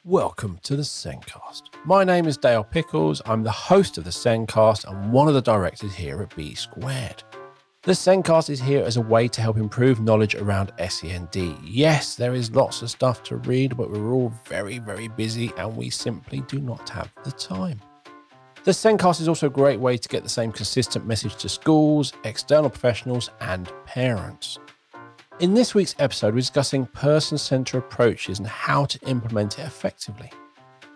Welcome to the SENCast. My name is Dale Pickles. I'm the host of the SENCast and one of the directors here at B Squared. The SENCast is here as a way to help improve knowledge around SEND. Yes, there is lots of stuff to read, but we're all very, very busy and we simply do not have the time. The SENCast is also a great way to get the same consistent message to schools, external professionals and parents. In this week's episode, we're discussing person-centred approaches and how to implement it effectively.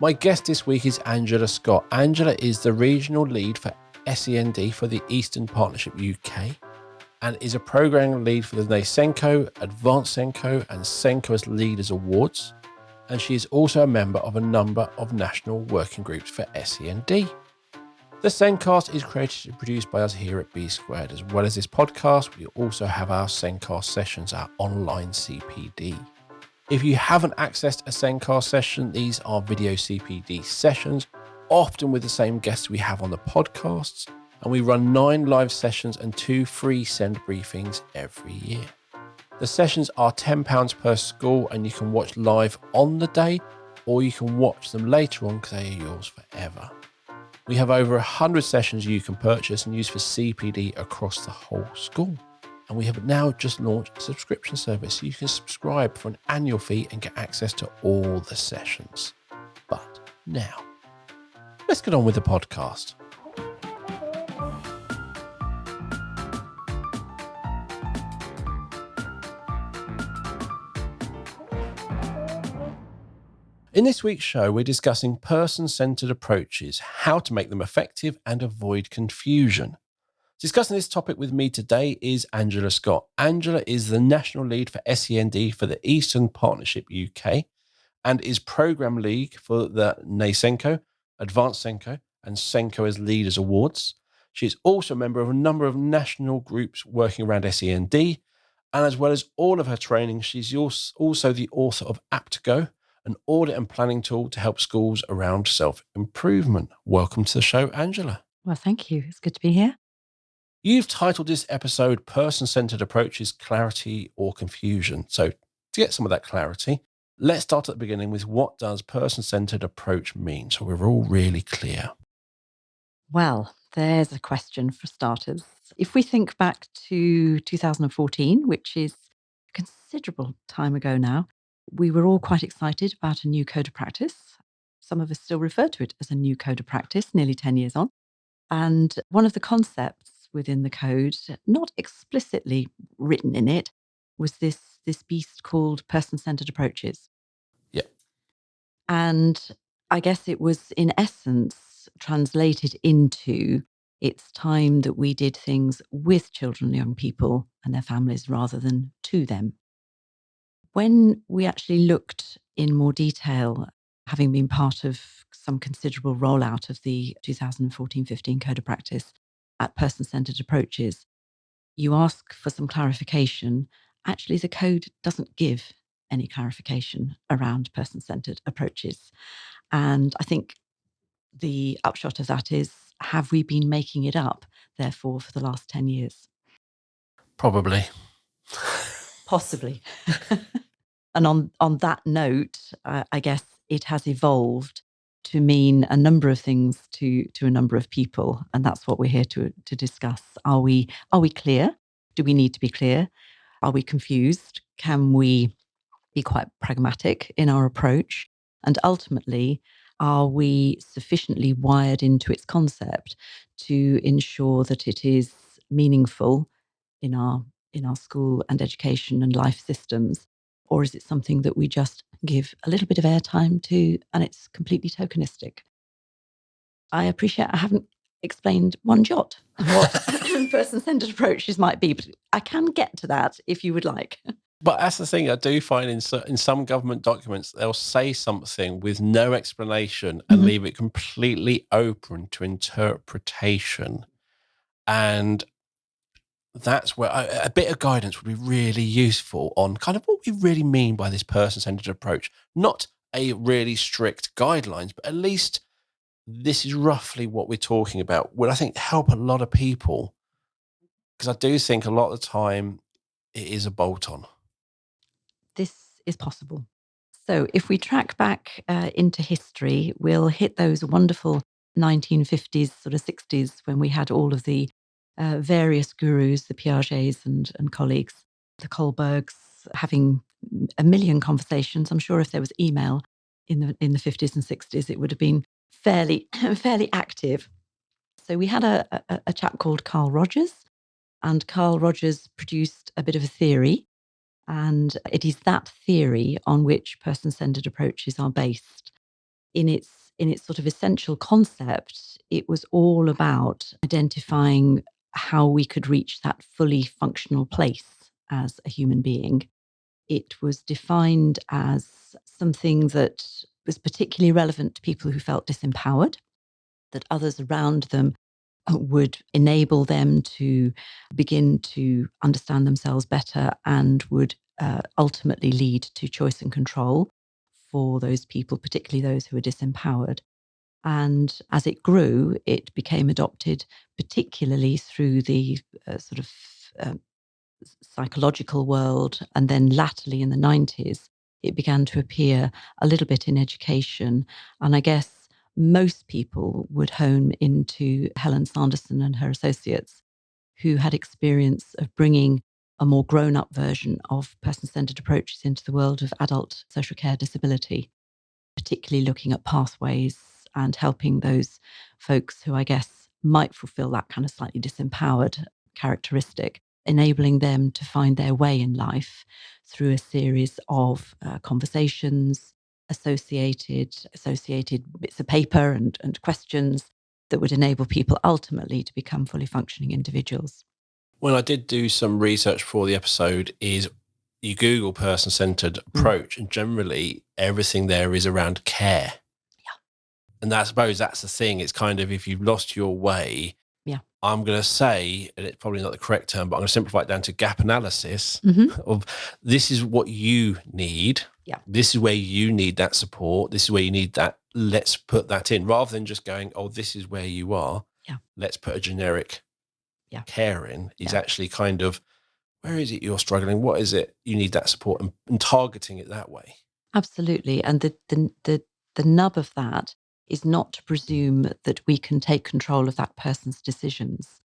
My guest this week is Angela Scott. Angela is the regional lead for SEND for the Eastern Partnership UK and is a programming lead for the SENCO, Advanced SENCO and SENCOs Leaders Awards. And she is also a member of a number of national working groups for SEND. The SENCast is created and produced by us here at B Squared. As well as this podcast, we also have our SENCast sessions, our online CPD. If you haven't accessed a SENCast session, these are video CPD sessions, often with the same guests we have on the podcasts, and we run 9 live sessions and 2 free SEND briefings every year. The sessions are £10 per school, and you can watch live on the day, or you can watch them later on because they are yours forever. We have over 100 sessions you can purchase and use for CPD across the whole school. And we have now just launched a subscription service so you can subscribe for an annual fee and get access to all the sessions. But now, let's get on with the podcast. In this week's show, we're discussing person-centred approaches, how to make them effective and avoid confusion. Discussing this topic with me today is Angela Scott. Angela is the national lead for SEND for the Eastern Partnership UK and is programme lead for the SENCO, Advanced SENCO and SENCOs Leaders Awards. She is also a member of a number of national groups working around SEND, and as well as all of her training, she's also the author of Apt2Go, an audit and planning tool to help schools around self-improvement. Welcome to the show, Angela. Well, thank you. It's good to be here. You've titled this episode Person-Centred Approaches, Clarity or Confusion. So to get some of that clarity, let's start at the beginning with what does person-centred approach mean? So we're all really clear. Well, there's a question for starters. If we think back to 2014, which is a considerable time ago now, we were all quite excited about a new code of practice. Some of us still refer to it as a new code of practice, nearly 10 years on. And one of the concepts within the code, not explicitly written in it, was this beast called person-centred approaches. Yeah. And I guess it was, in essence, translated into it's time that we did things with children and young people and their families rather than to them. When we actually looked in more detail, having been part of some considerable rollout of the 2014-15 Code of Practice at person-centred approaches, you ask for some clarification. Actually, the code doesn't give any clarification around person-centred approaches. And I think the upshot of that is, have we been making it up, therefore, for the last 10 years? Probably. Possibly. And on that note, I guess it has evolved to mean a number of things to a number of people. And that's what we're here to discuss. Are we clear? Do we need to be clear? Are we confused? Can we be quite pragmatic in our approach? And ultimately, are we sufficiently wired into its concept to ensure that it is meaningful in our school and education and life systems? Or is it something that we just give a little bit of airtime to and it's completely tokenistic? I appreciate I haven't explained one jot what person-centred approaches might be, but I can get to that if you would like. But that's the thing I do find in some government documents, they'll say something with no explanation and leave it completely open to interpretation. And that's where a bit of guidance would be really useful on kind of what we really mean by this person-centered approach. Not a really strict guidelines, but at least this is roughly what we're talking about. Would I think help a lot of people, because I do think a lot of the time it is a bolt-on. This is possible. So if we track back into history, we'll hit those wonderful 1950s, sort of 60s, when we had all of the various gurus, the Piagets and colleagues, the Kohlbergs, having a million conversations. I'm sure if there was email in the 50s and 60s, it would have been fairly fairly active. So we had a chap called Carl Rogers, and Carl Rogers produced a bit of a theory, and it is that theory on which person-centered approaches are based. In its sort of essential concept, it was all about identifying how we could reach that fully functional place as a human being. It was defined as something that was particularly relevant to people who felt disempowered, that others around them would enable them to begin to understand themselves better and would ultimately lead to choice and control for those people, particularly those who are disempowered. And as it grew, it became adopted, particularly through the sort of uh, psychological world. And then latterly in the 90s, it began to appear a little bit in education. And I guess most people would home into Helen Sanderson and her associates, who had experience of bringing a more grown up version of person centered approaches into the world of adult social care disability, particularly looking at pathways and helping those folks who I guess might fulfill that kind of slightly disempowered characteristic, enabling them to find their way in life through a series of conversations, associated bits of paper and questions that would enable people ultimately to become fully functioning individuals. When I did do some research for the episode, is you Google person-centered approach, and generally everything there is around care. Yeah. And I suppose that's the thing. It's kind of, if you've lost your way, Yeah. I'm going to say, and it's probably not the correct term, but I'm going to simplify it down to gap analysis of this is what you need. Yeah. This is where you need that support. This is where you need that. Let's put that in, rather than just going, oh, this is where you are. Yeah. Let's put a generic care in. Is Yeah. actually kind of, where is it you're struggling? What is it you need that support, and targeting it that way? Absolutely. And the nub of that is not to presume that we can take control of that person's decisions.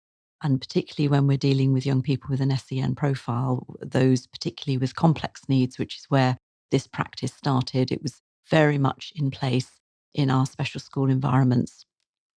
And particularly when we're dealing with young people with an SEN profile, those particularly with complex needs, which is where this practice started, it was very much in place in our special school environments,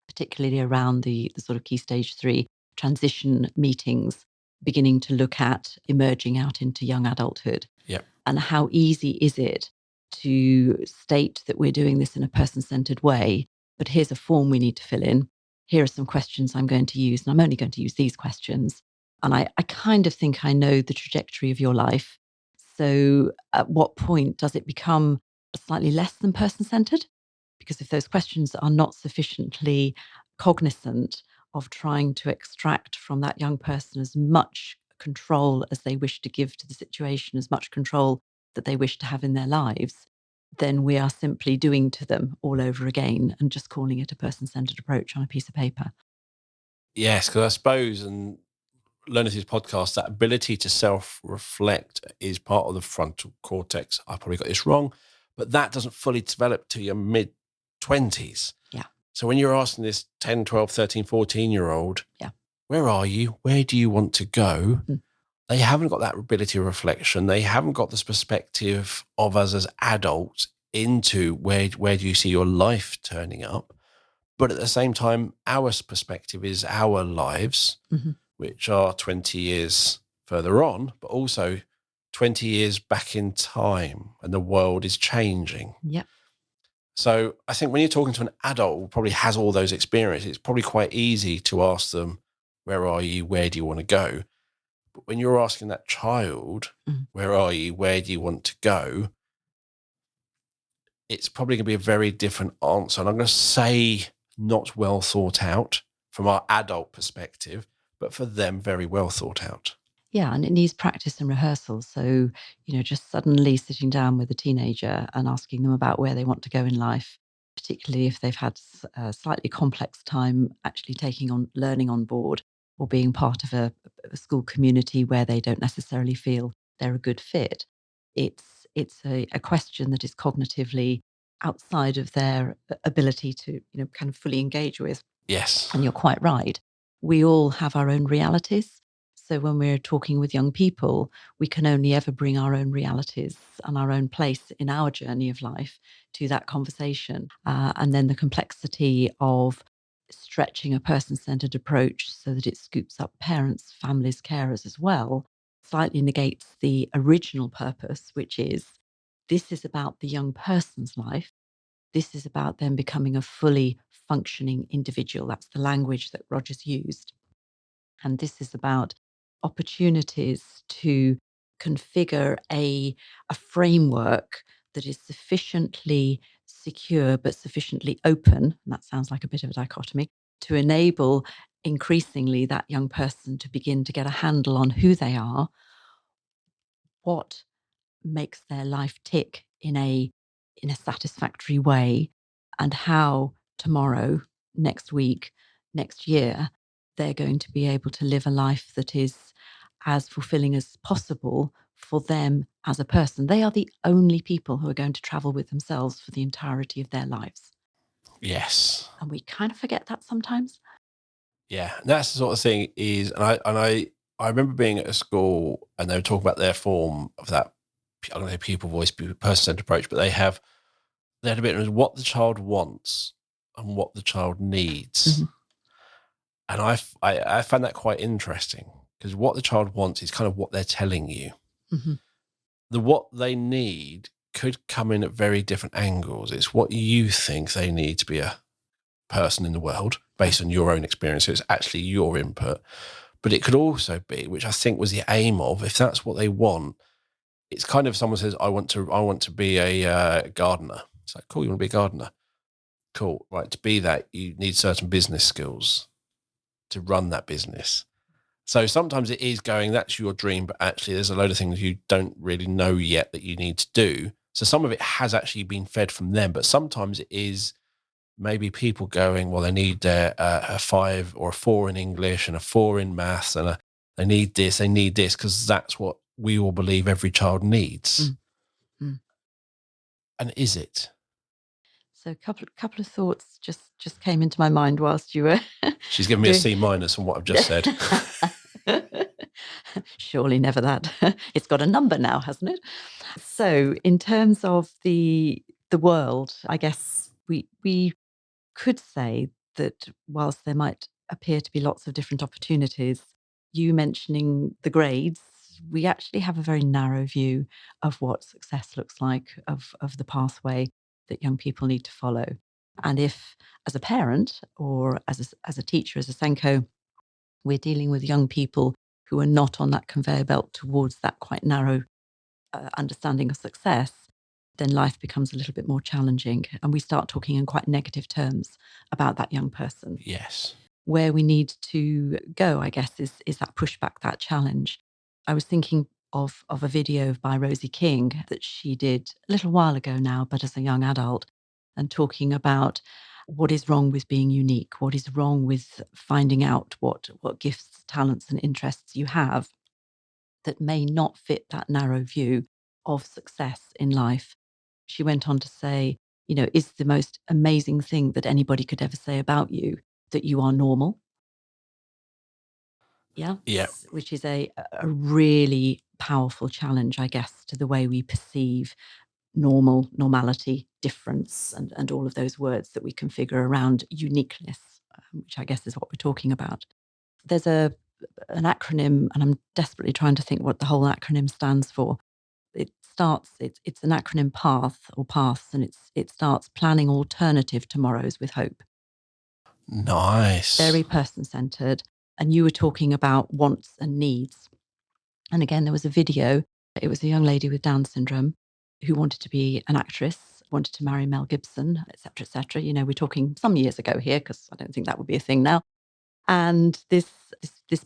particularly around the sort of key stage 3 transition meetings, beginning to look at emerging out into young adulthood. Yeah. And how easy is it to state that we're doing this in a person-centered way, but here's a form we need to fill in. Here are some questions I'm going to use, and I'm only going to use these questions. And I kind of think I know the trajectory of your life. So at what point does it become slightly less than person-centered? Because if those questions are not sufficiently cognizant of trying to extract from that young person as much control as they wish to give to the situation, as much control that they wish to have in their lives, then we are simply doing to them all over again and just calling it a person-centered approach on a piece of paper. Yes, because I suppose, and learning through this podcast, that ability to self-reflect is part of the frontal cortex. I probably got this wrong, but that doesn't fully develop to your mid-20s. Yeah. So when you're asking this 10, 12, 13, 14-year-old, Yeah. where are you? Where do you want to go? They haven't got that ability of reflection. They haven't got this perspective of us as adults into where do you see your life turning up? But at the same time, our perspective is our lives, which are 20 years further on, but also 20 years back in time, and the world is changing. Yeah. So I think when you're talking to an adult who probably has all those experiences, it's probably quite easy to ask them, where are you? Where do you want to go? But when you're asking that child, where are you? Where do you want to go? It's probably going to be a very different answer. And I'm going to say not well thought out from our adult perspective, but for them, very well thought out. Yeah, and it needs practice and rehearsal. So, just suddenly sitting down with a teenager and asking them about where they want to go in life, particularly if they've had a slightly complex time actually taking on learning on board or being part of a school community where they don't necessarily feel they're a good fit. It's it's a question that is cognitively outside of their ability to, kind of fully engage with. Yes. And you're quite right. We all have our own realities. So when we're talking with young people, we can only ever bring our own realities and our own place in our journey of life to that conversation. And then the complexity of stretching a person-centered approach so that it scoops up parents, families, carers as well, slightly negates the original purpose, which is this is about the young person's life. This is about them becoming a fully functioning individual. That's the language that Rogers used. And this is about opportunities to configure a framework that is sufficiently secure but sufficiently open, and that sounds like a bit of a dichotomy, to enable increasingly that young person to begin to get a handle on who they are, what makes their life tick in a satisfactory way, and how tomorrow, next week, next year, they're going to be able to live a life that is as fulfilling as possible for them as a person. They are the only people who are going to travel with themselves for the entirety of their lives. Yes. And we kind of forget that sometimes. Yeah. And that's the sort of thing is, I remember being at a school and they were talking about their form of that, I don't know, pupil voice, person-centered approach, but they had a bit of what the child wants and what the child needs. Mm-hmm. And I found that quite interesting because what the child wants is kind of what they're telling you. Mm-hmm. What they need could come in at very different angles. It's what you think they need to be a person in the world based on your own experience. So it's actually your input. But it could also be, which I think was the aim of, if that's what they want, it's kind of someone says, I want to be a gardener. It's like, cool, you want to be a gardener? Cool. Right. To be that, you need certain business skills to run that business. So sometimes it is going, that's your dream, but actually there's a load of things you don't really know yet that you need to do. So some of it has actually been fed from them, but sometimes it is maybe people going, well, they need a 5 or a 4 in English and a 4 in maths, and they need this, because that's what we all believe every child needs. Mm. And is it? So a couple of thoughts just came into my mind whilst you were She's given me a C- on what I've just said. Surely never that. It's got a number now, hasn't it? So in terms of the world, I guess we could say that whilst there might appear to be lots of different opportunities, you mentioning the grades, we actually have a very narrow view of what success looks like, of the pathway that young people need to follow. And if, as a parent or as a teacher, as a SENCO, we're dealing with young people who are not on that conveyor belt towards that quite narrow understanding of success, then life becomes a little bit more challenging. And we start talking in quite negative terms about that young person. Yes. Where we need to go, I guess, is that pushback, that challenge. I was thinking of a video by Rosie King that she did a little while ago now, but as a young adult, and talking about what is wrong with being unique, what is wrong with finding out what gifts, talents, and interests you have that may not fit that narrow view of success in life. She went on to say, is the most amazing thing that anybody could ever say about you that you are normal? Yeah. Yeah. Which is a really powerful challenge, I guess, to the way we perceive normality, difference, and all of those words that we configure around uniqueness, which I guess is what we're talking about. There's an acronym, and I'm desperately trying to think what the whole acronym stands for. It's an acronym paths, and it starts planning alternative tomorrows with hope. Nice. Very person-centered. And you were talking about wants and needs. And again, there was a video. It was a young lady with Down syndrome who wanted to be an actress, wanted to marry Mel Gibson, et cetera, et cetera. We're talking some years ago here, because I don't think that would be a thing now. And this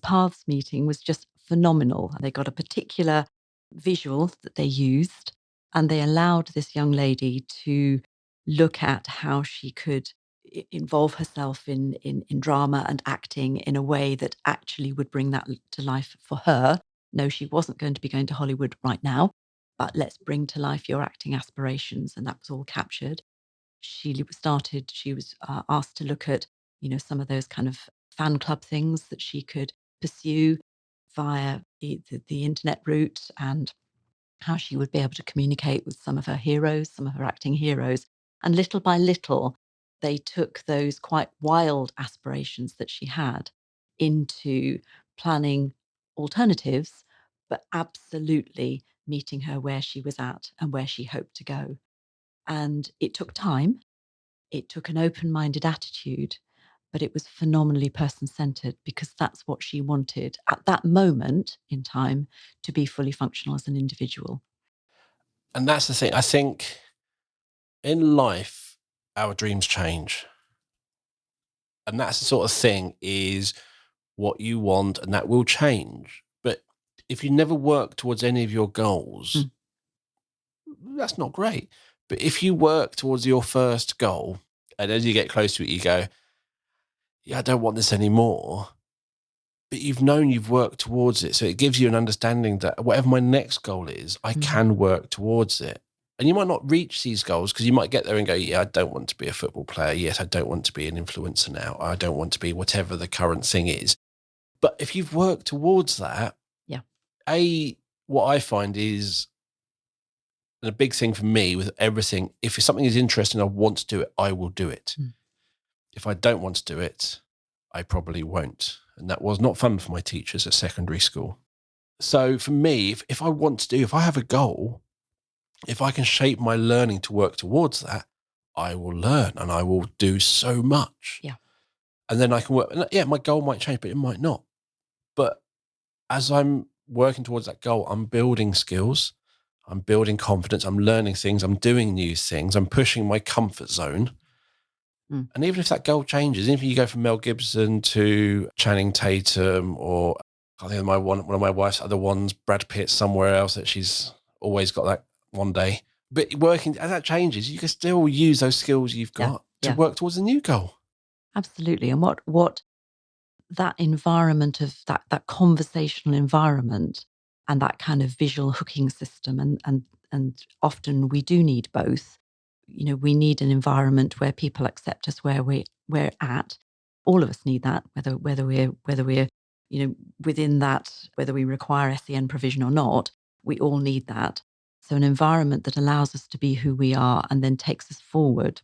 paths meeting was just phenomenal. They got a particular visual that they used, and they allowed this young lady to look at how she could involve herself in drama and acting in a way that actually would bring that to life for her. No, she wasn't going to be going to Hollywood right now, but let's bring to life your acting aspirations. And that was all captured. She was asked to look at, some of those kind of fan club things that she could pursue via the internet route, and how she would be able to communicate with some of her heroes, some of her acting heroes. And little by little, they took those quite wild aspirations that she had into planning alternatives, but absolutely meeting her where she was at and where she hoped to go. And it took time, it took an open minded attitude, but it was phenomenally person centered, because that's what she wanted at that moment in time, to be fully functional as an individual. And that's the thing. I think in life, our dreams change. And that's the sort of thing, is what you want, and that will change. But if you never work towards any of your goals, that's not great. But if you work towards your first goal, and as you get close to it, you go, yeah, I don't want this anymore. But you've known you've worked towards it. So it gives you an understanding that whatever my next goal is, I can work towards it. And you might not reach these goals, because you might get there and go, yeah, I don't want to be a football player. Yes, I don't want to be an influencer now. I don't want to be whatever the current thing is. But if you've worked towards that, what I find is, and a big thing for me with everything, if something is interesting, I want to do it, I will do it. If I don't want to do it, I probably won't. And that was not fun for my teachers at secondary school. So for me, if I have a goal, if I can shape my learning to work towards that, I will learn and I will do so much. Yeah. And then I can work. Yeah, my goal might change, but it might not. But as I'm working towards that goal, I'm building skills, I'm building confidence, I'm learning things, I'm doing new things, I'm pushing my comfort zone. And even if that goal changes, even if you go from Mel Gibson to Channing Tatum, or I think one of my wife's other ones, Brad Pitt, somewhere else, that she's always got that one day. But working, as that changes, you can still use those skills you've got to work towards a new goal. Absolutely. And what that environment of that conversational environment, and that kind of visual hooking system, and often we do need both. We need an environment where people accept us where we're at. All of us need that, whether we're within that, whether we require SEN provision or not. We all need that. So an environment that allows us to be who we are and then takes us forward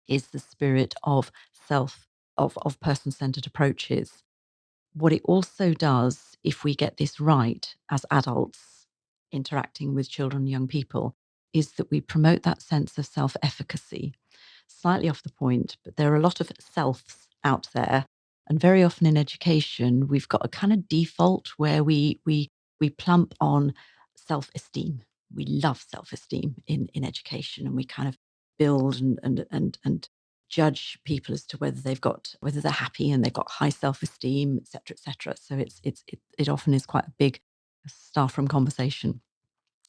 is the spirit of of person-centered approaches. What it also does, if we get this right as adults interacting with children and young people, is that we promote that sense of self-efficacy. Slightly off the point, but there are a lot of selves out there. And very often in education, we've got a kind of default where we plump on self-esteem. We love self-esteem in education, and we kind of build and judge people as to whether they're happy and they've got high self-esteem, et cetera, et cetera. So it often is quite a big start from conversation.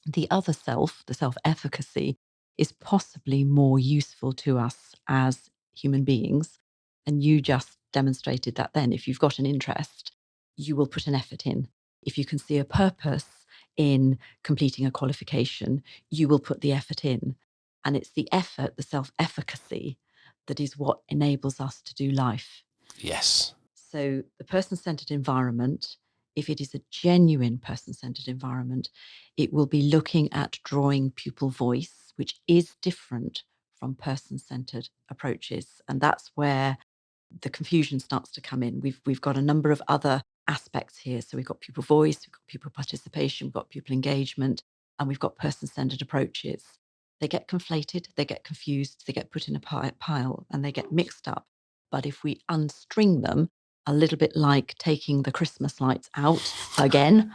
The other self, the self-efficacy, is possibly more useful to us as human beings. And you just demonstrated that then. If you've got an interest, you will put an effort in. If you can see a purpose in completing a qualification, you will put the effort in. And it's the effort, the self-efficacy, that is what enables us to do life. Yes. So the person-centered environment, if it is a genuine person-centered environment, it will be looking at drawing pupil voice, which is different from person-centered approaches. And that's where the confusion starts to come in. We've got a number of other aspects here. So we've got pupil voice, we've got pupil participation, we've got pupil engagement, and we've got person-centered approaches. They get conflated, they get confused, they get put in a pile, and they get mixed up. But if we unstring them, a little bit like taking the Christmas lights out again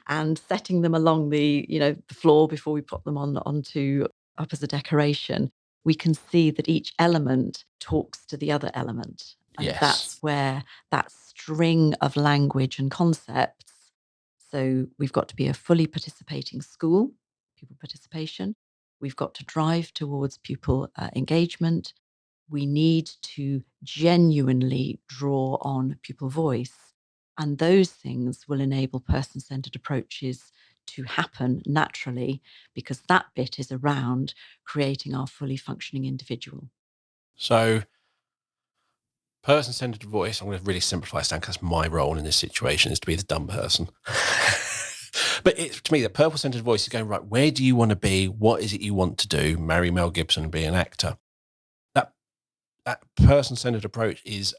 and setting them along the floor before we put them onto up as a decoration, we can see that each element talks to the other element. And that's where that string of language and concepts. So we've got to be a fully participating school, pupil participation. We've got to drive towards pupil engagement. We need to genuinely draw on pupil voice. And those things will enable person-centered approaches to happen naturally, because that bit is around creating our fully functioning individual. So, person-centered voice, I'm going to really simplify it down because my role in this situation is to be the dumb person. But to me, the purple-centered voice is going, right, where do you want to be? What is it you want to do? Marry Mel Gibson and be an actor. That person-centered approach is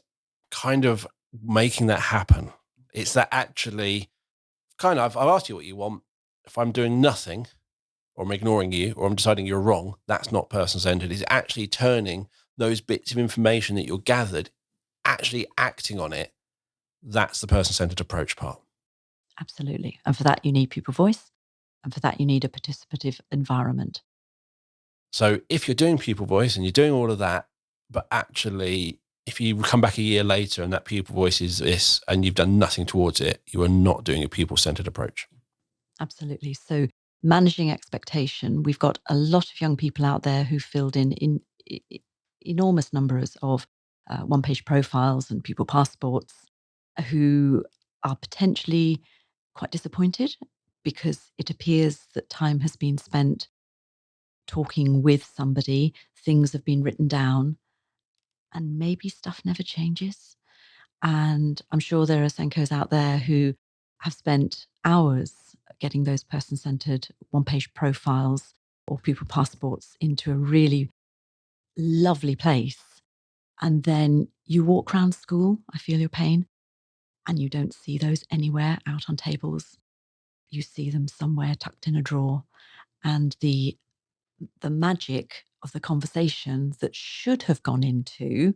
kind of making that happen. It's that actually kind of, I've asked you what you want. If I'm doing nothing, or I'm ignoring you, or I'm deciding you're wrong, that's not person-centered. It's actually turning those bits of information that you're gathered, actually acting on it. That's the person-centered approach part. Absolutely. And for that, you need pupil voice. And for that, you need a participative environment. So if you're doing pupil voice and you're doing all of that, but actually, if you come back a year later and that pupil voice is this and you've done nothing towards it, you are not doing a pupil-centered approach. Absolutely. So managing expectation, we've got a lot of young people out there who filled in enormous numbers of one-page profiles and pupil passports, who are potentially quite disappointed because it appears that time has been spent talking with somebody, things have been written down, and maybe stuff never changes. And I'm sure there are SENCOs out there who have spent hours getting those person-centered one-page profiles or pupil passports into a really lovely place. And then you walk around school, I feel your pain, and you don't see those anywhere out on tables. You see them somewhere tucked in a drawer. And the magic of the conversation that should have gone into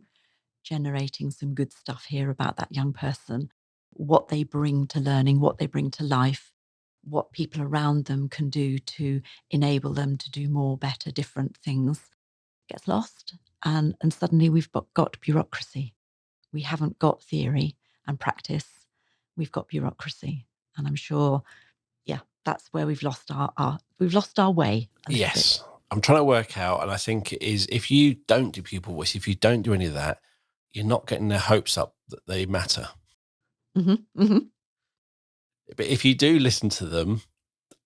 generating some good stuff here about that young person, what they bring to learning, what they bring to life, what people around them can do to enable them to do more, better, different things, gets lost. And suddenly we've got bureaucracy. We haven't got theory and practice. We've got bureaucracy. And I'm sure, yeah, that's where we've lost our way a little bit. I'm trying to work out, and I think it is, if you don't do pupil voice, if you don't do any of that, you're not getting their hopes up that they matter. Mm-hmm, mm-hmm. But if you do listen to them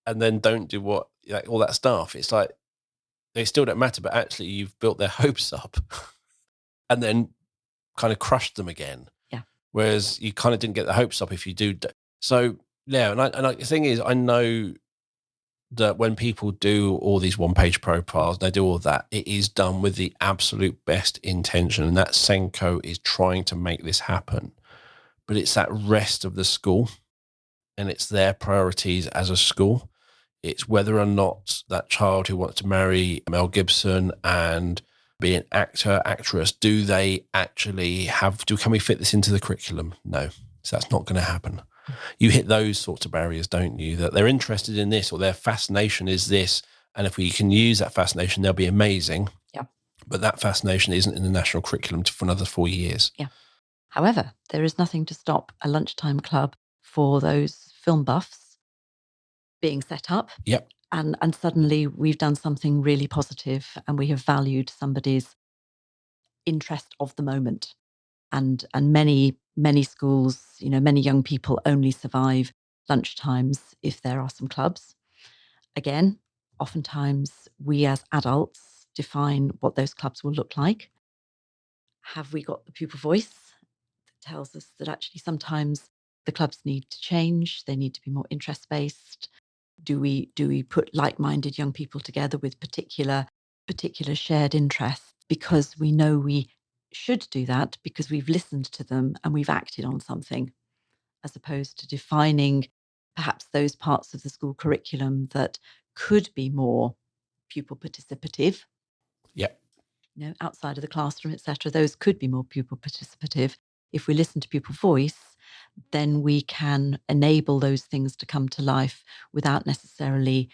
and then don't do what, like, all that stuff, it's like they still don't matter, but actually you've built their hopes up and then kind of crushed them again. Yeah. Whereas you kind of didn't get the hopes up if you do. So yeah, the thing is, I know that when people do all these one-page profiles, they do all that, it is done with the absolute best intention, and that SENCO is trying to make this happen. But it's that rest of the school, and it's their priorities as a school. It's whether or not that child who wants to marry Mel Gibson and be an actor, actress, do they actually can we fit this into the curriculum? No. So that's not going to happen. You hit those sorts of barriers, don't you? That they're interested in this, or their fascination is this. And if we can use that fascination, they'll be amazing. Yeah. But that fascination isn't in the national curriculum for another 4 years. Yeah. However, there is nothing to stop a lunchtime club for those film buffs being set up. Yep. And suddenly we've done something really positive, and we have valued somebody's interest of the moment. And many schools, many young people only survive lunchtimes if there are some clubs. Again, oftentimes we as adults define what those clubs will look like. Have we got the pupil voice that tells us that actually sometimes the clubs need to change, they need to be more interest-based? Do we put like-minded young people together with particular shared interests because we know we should do that because we've listened to them and we've acted on something, as opposed to defining perhaps those parts of the school curriculum that could be more pupil participative? Yep. Outside of the classroom, etc. Those could be more pupil participative. If we listen to pupil voice, then we can enable those things to come to life without necessarily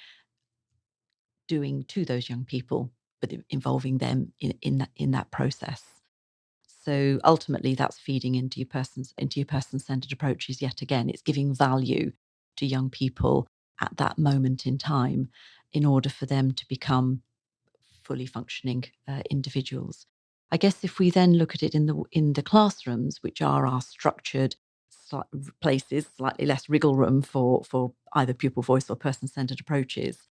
doing to those young people, but involving them in that process. So ultimately, that's feeding into your person-centered approaches. Yet again, it's giving value to young people at that moment in time, in order for them to become fully functioning individuals. I guess if we then look at it in the classrooms, which are our structured, places, slightly less wriggle room for either pupil voice or person-centered approaches.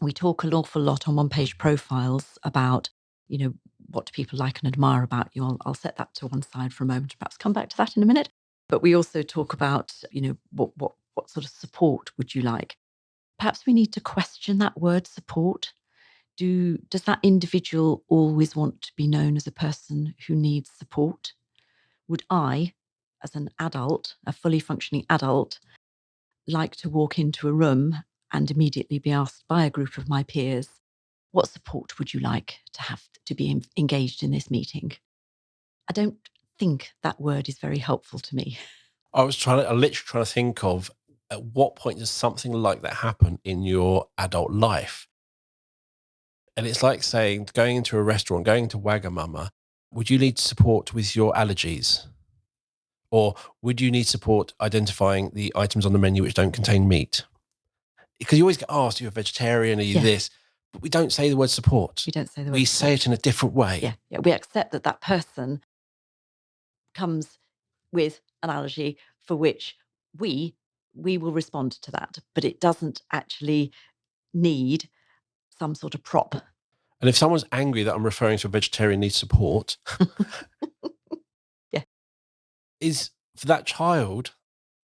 We talk an awful lot on one-page profiles about, what do people like and admire about you. I'll set that to one side for a moment, perhaps come back to that in a minute. But we also talk about, what sort of support would you like? Perhaps we need to question that word support. Does that individual always want to be known as a person who needs support? Would I, as an adult, a fully functioning adult, like to walk into a room and immediately be asked by a group of my peers, what support would you like to have to be engaged in this meeting? I don't think that word is very helpful to me. I'm literally trying to think of at what point does something like that happen in your adult life? And it's like saying, going into a restaurant, going to Wagamama, would you need support with your allergies? Or would you need support identifying the items on the menu which don't contain meat? Because you always get asked, are you a vegetarian? Are you this? But we don't say the word support. We don't say the word We support. say it in a different way. Yeah. We accept that person comes with an allergy for which we will respond to that, but it doesn't actually need some sort of prop. And if someone's angry that I'm referring to a vegetarian needs support, Yeah. is for that child,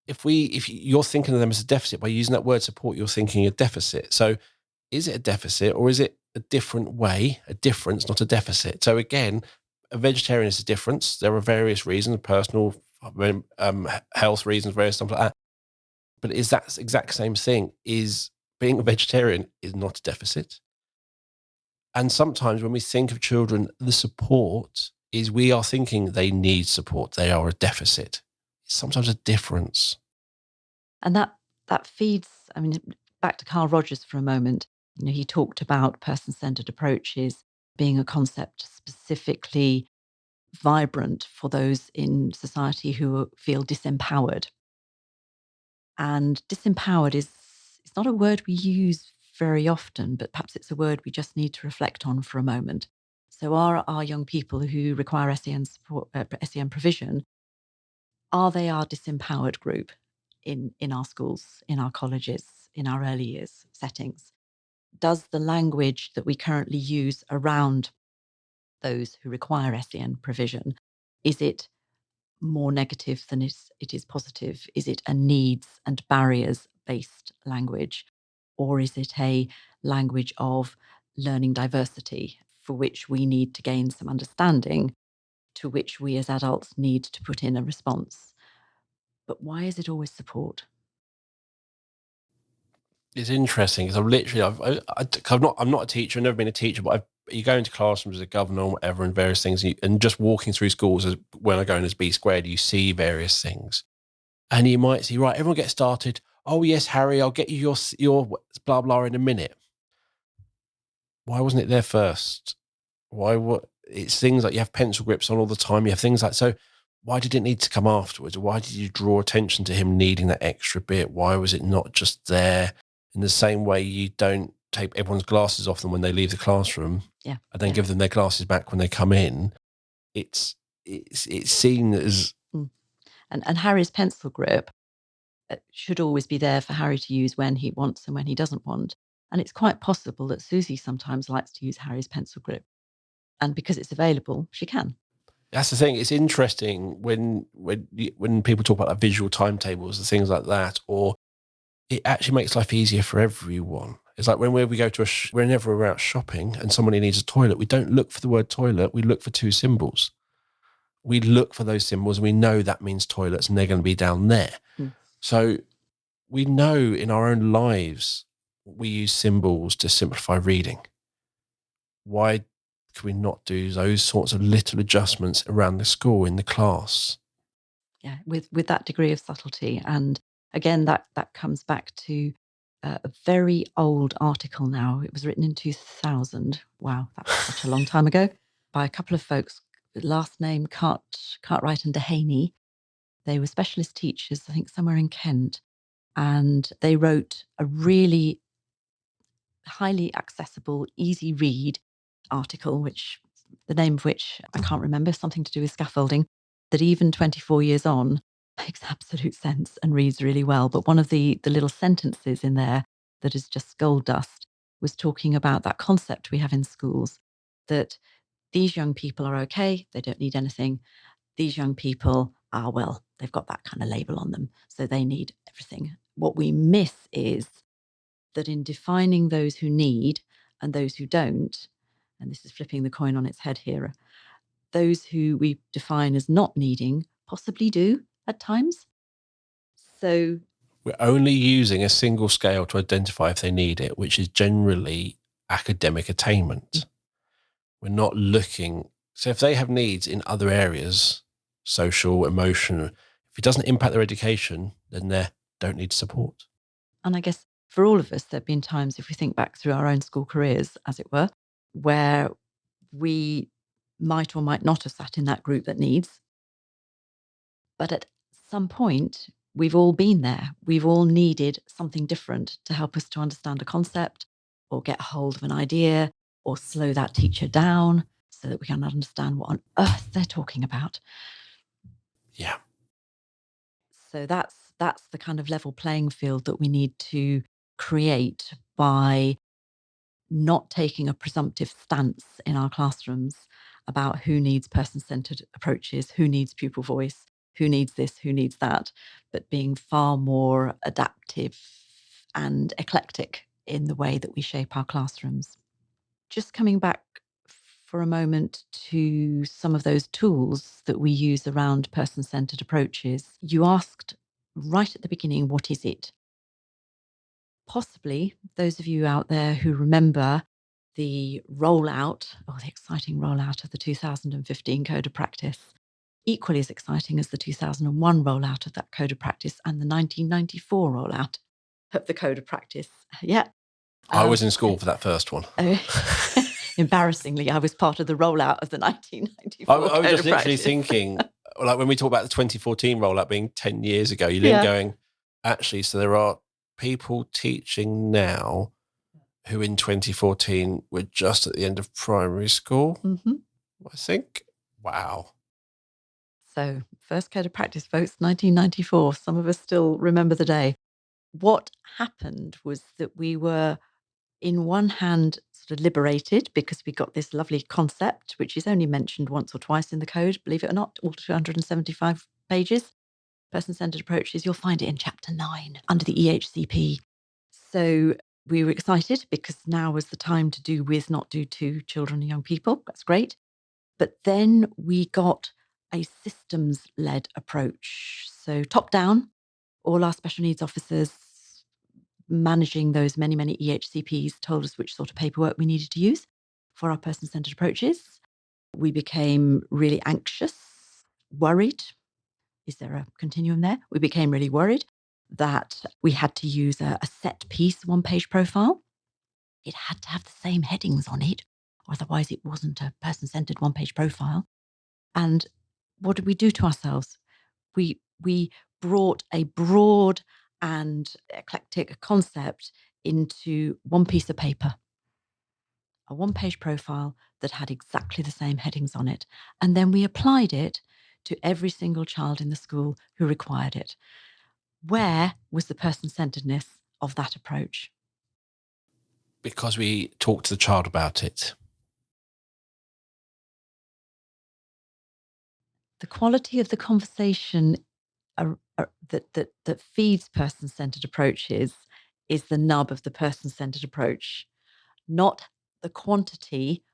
if you're thinking of them as a deficit by using that word support, you're thinking a deficit. So is it a deficit or is it a different way, a difference, not a deficit? So again, a vegetarian is a difference. There are various reasons, personal, health reasons, various stuff like that. But is that exact same thing? Is being a vegetarian is not a deficit? And sometimes when we think of children, the support is we are thinking they need support. They are a deficit. It's sometimes a difference. And that feeds, back to Carl Rogers for a moment. He talked about person-centered approaches being a concept specifically vibrant for those in society who feel disempowered. And disempowered it's not a word we use very often, but perhaps it's a word we just need to reflect on for a moment. So are our young people who require SEN support, SEN provision, are they our disempowered group in our schools, in our colleges, in our early years settings? Does the language that we currently use around those who require SEN provision, is it more negative than it is positive? Is it a needs and barriers based language? Or is it a language of learning diversity for which we need to gain some understanding, to which we as adults need to put in a response? But why is it always support? It's interesting because I'm not a teacher. I've never been a teacher, but you go into classrooms as a governor or whatever and various things, and just walking through schools when I go in as B squared, you see various things. And you might see, right, everyone get started. Oh, yes, Harry, I'll get you your blah, blah in a minute. Why wasn't it there first? It's things like you have pencil grips on all the time. You have things like, so why did it need to come afterwards? Why did you draw attention to him needing that extra bit? Why was it not just there? In the same way you don't take everyone's glasses off them when they leave the classroom and then give them their glasses back when they come in. It's seen as... And Harry's pencil grip should always be there for Harry to use when he wants and when he doesn't want. And it's quite possible that Susie sometimes likes to use Harry's pencil grip. And because it's available, she can. That's the thing. It's interesting when people talk about like visual timetables and things like that, or it actually makes life easier for everyone. It's like when we go to whenever we're out shopping and somebody needs a toilet, we don't look for the word toilet. We look for two symbols. We look for those symbols and we know that means toilets and they're going to be down there. So we know in our own lives, we use symbols to simplify reading. Why could we not do those sorts of little adjustments around the school, in the class? Yeah, with that degree of subtlety. And again, that comes back to a very old article now. It was written in 2000. Wow, that's such a long time ago. By a couple of folks, last name Cartwright and Dehaney. They were specialist teachers, I think somewhere in Kent. And they wrote a really highly accessible, easy read article, which the name of which I can't remember, something to do with scaffolding, that even 24 years on makes absolute sense and reads really well. But one of the little sentences in there that is just gold dust was talking about that concept we have in schools, that these young people are okay, they don't need anything. These young people are, well, they've got that kind of label on them, so they need everything. What we miss is that in defining those who need and those who don't, and this is flipping the coin on its head here, those who we define as not needing possibly do at times. So we're only using a single scale to identify if they need it, which is generally academic attainment. We're not looking. So if they have needs in other areas, social, emotional, if it doesn't impact their education, then they don't need support. And I guess for all of us, there have been times, if we think back through our own school careers, as it were, where we might or might not have sat in that group that needs. But at some point, we've all been there. We've all needed something different to help us to understand a concept or get hold of an idea or slow that teacher down so that we can understand what on earth they're talking about. Yeah. So that's the kind of level playing field that we need to create by not taking a presumptive stance in our classrooms about who needs person-centered approaches, who needs pupil voice, who needs this, who needs that, but being far more adaptive and eclectic in the way that we shape our classrooms. Just coming back for a moment to some of those tools that we use around person-centered approaches, you asked right at the beginning, what is it? Possibly those of you out there who remember the exciting rollout of the 2015 Code of Practice, equally as exciting as the 2001 rollout of that Code of Practice and the 1994 rollout of the Code of Practice. Yeah. I was in school for that first one. Embarrassingly, I was part of the rollout of the 1994 I was Code just of literally Practice. thinking, like when we talk about the 2014 rollout being 10 years ago, you're then going, actually, so there are people teaching now who in 2014 were just at the end of primary school, I think. Wow. So first Code of Practice, folks, 1994. Some of us still remember the day. What happened was that we were, in one hand, sort of liberated because we got this lovely concept, which is only mentioned once or twice in the code, believe it or not, all 275 pages. Person-centered approaches, you'll find it in chapter 9 under the EHCP. So we were excited because now was the time to do with, not do to children and young people. That's great. But then we got a systems-led approach. So top down, all our special needs officers managing those many, many EHCPs told us which sort of paperwork we needed to use for our person-centered approaches. We became really anxious, worried. Is there a continuum there? We became really worried that we had to use a set piece one-page profile. It had to have the same headings on it, or otherwise it wasn't a person-centered one-page profile. And what did we do to ourselves? We brought a broad and eclectic concept into one piece of paper, a one-page profile that had exactly the same headings on it. And then we applied it to every single child in the school who required it. Where was the person-centeredness of that approach? Because we talked to the child about it. The quality of the conversation that feeds person-centered approaches is the nub of the person-centered approach, not the quantity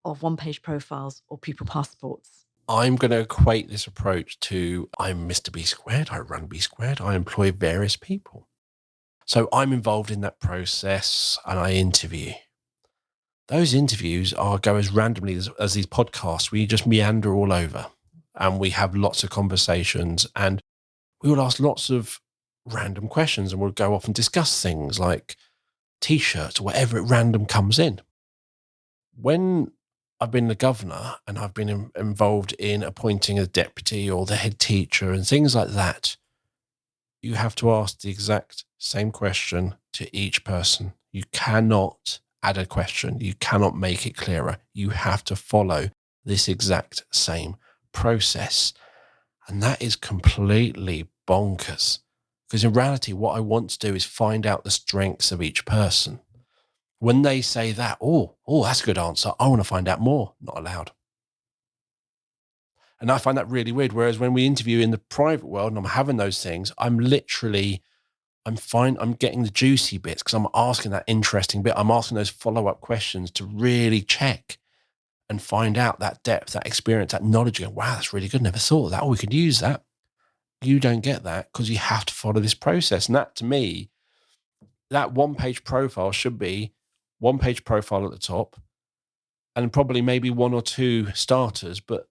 of one-page profiles or pupil passports. I'm going to equate this approach to I'm Mr. B Squared, I run B Squared, I employ various people. So I'm involved in that process and I interview. Those interviews go as randomly as these podcasts. We just meander all over and we have lots of conversations and we will ask lots of random questions and we'll go off and discuss things like T-shirts or whatever at random comes in. When I've been the governor and I've been involved in appointing a deputy or the head teacher and things like that, you have to ask the exact same question to each person. You cannot add a question. You cannot make it clearer. You have to follow this exact same process. And that is completely bonkers. Because in reality, what I want to do is find out the strengths of each person. When they say that, oh, that's a good answer, I want to find out more. Not allowed. And I find that really weird. Whereas when we interview in the private world and I'm having those things, I'm fine. I'm getting the juicy bits because I'm asking that interesting bit. I'm asking those follow-up questions to really check and find out that depth, that experience, that knowledge. You go, wow, that's really good. Never thought of that. Oh, we could use that. You don't get that because you have to follow this process. And that, to me, that one-page profile should be one-page profile at the top and probably maybe one or two starters, but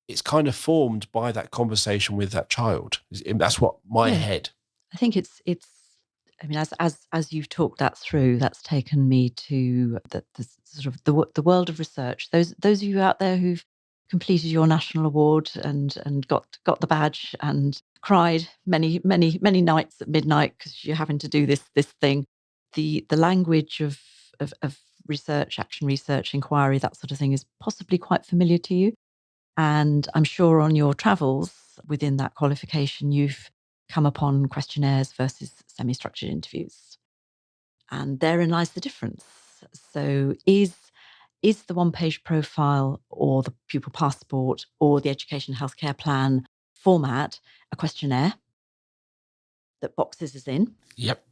it's kind of formed by that conversation with that child. That's what my head. I think it's. I mean, as you've talked that through, that's taken me to the sort of the world of research. Those of you out there who've completed your national award and got the badge and cried many nights at midnight because you're having to do this thing. The language of research, action research, inquiry, that sort of thing is possibly quite familiar to you. And I'm sure on your travels within that qualification, you've come upon questionnaires versus semi-structured interviews. And therein lies the difference. So is the one-page profile or the pupil passport or the education healthcare plan format a questionnaire that boxes us in? Yep.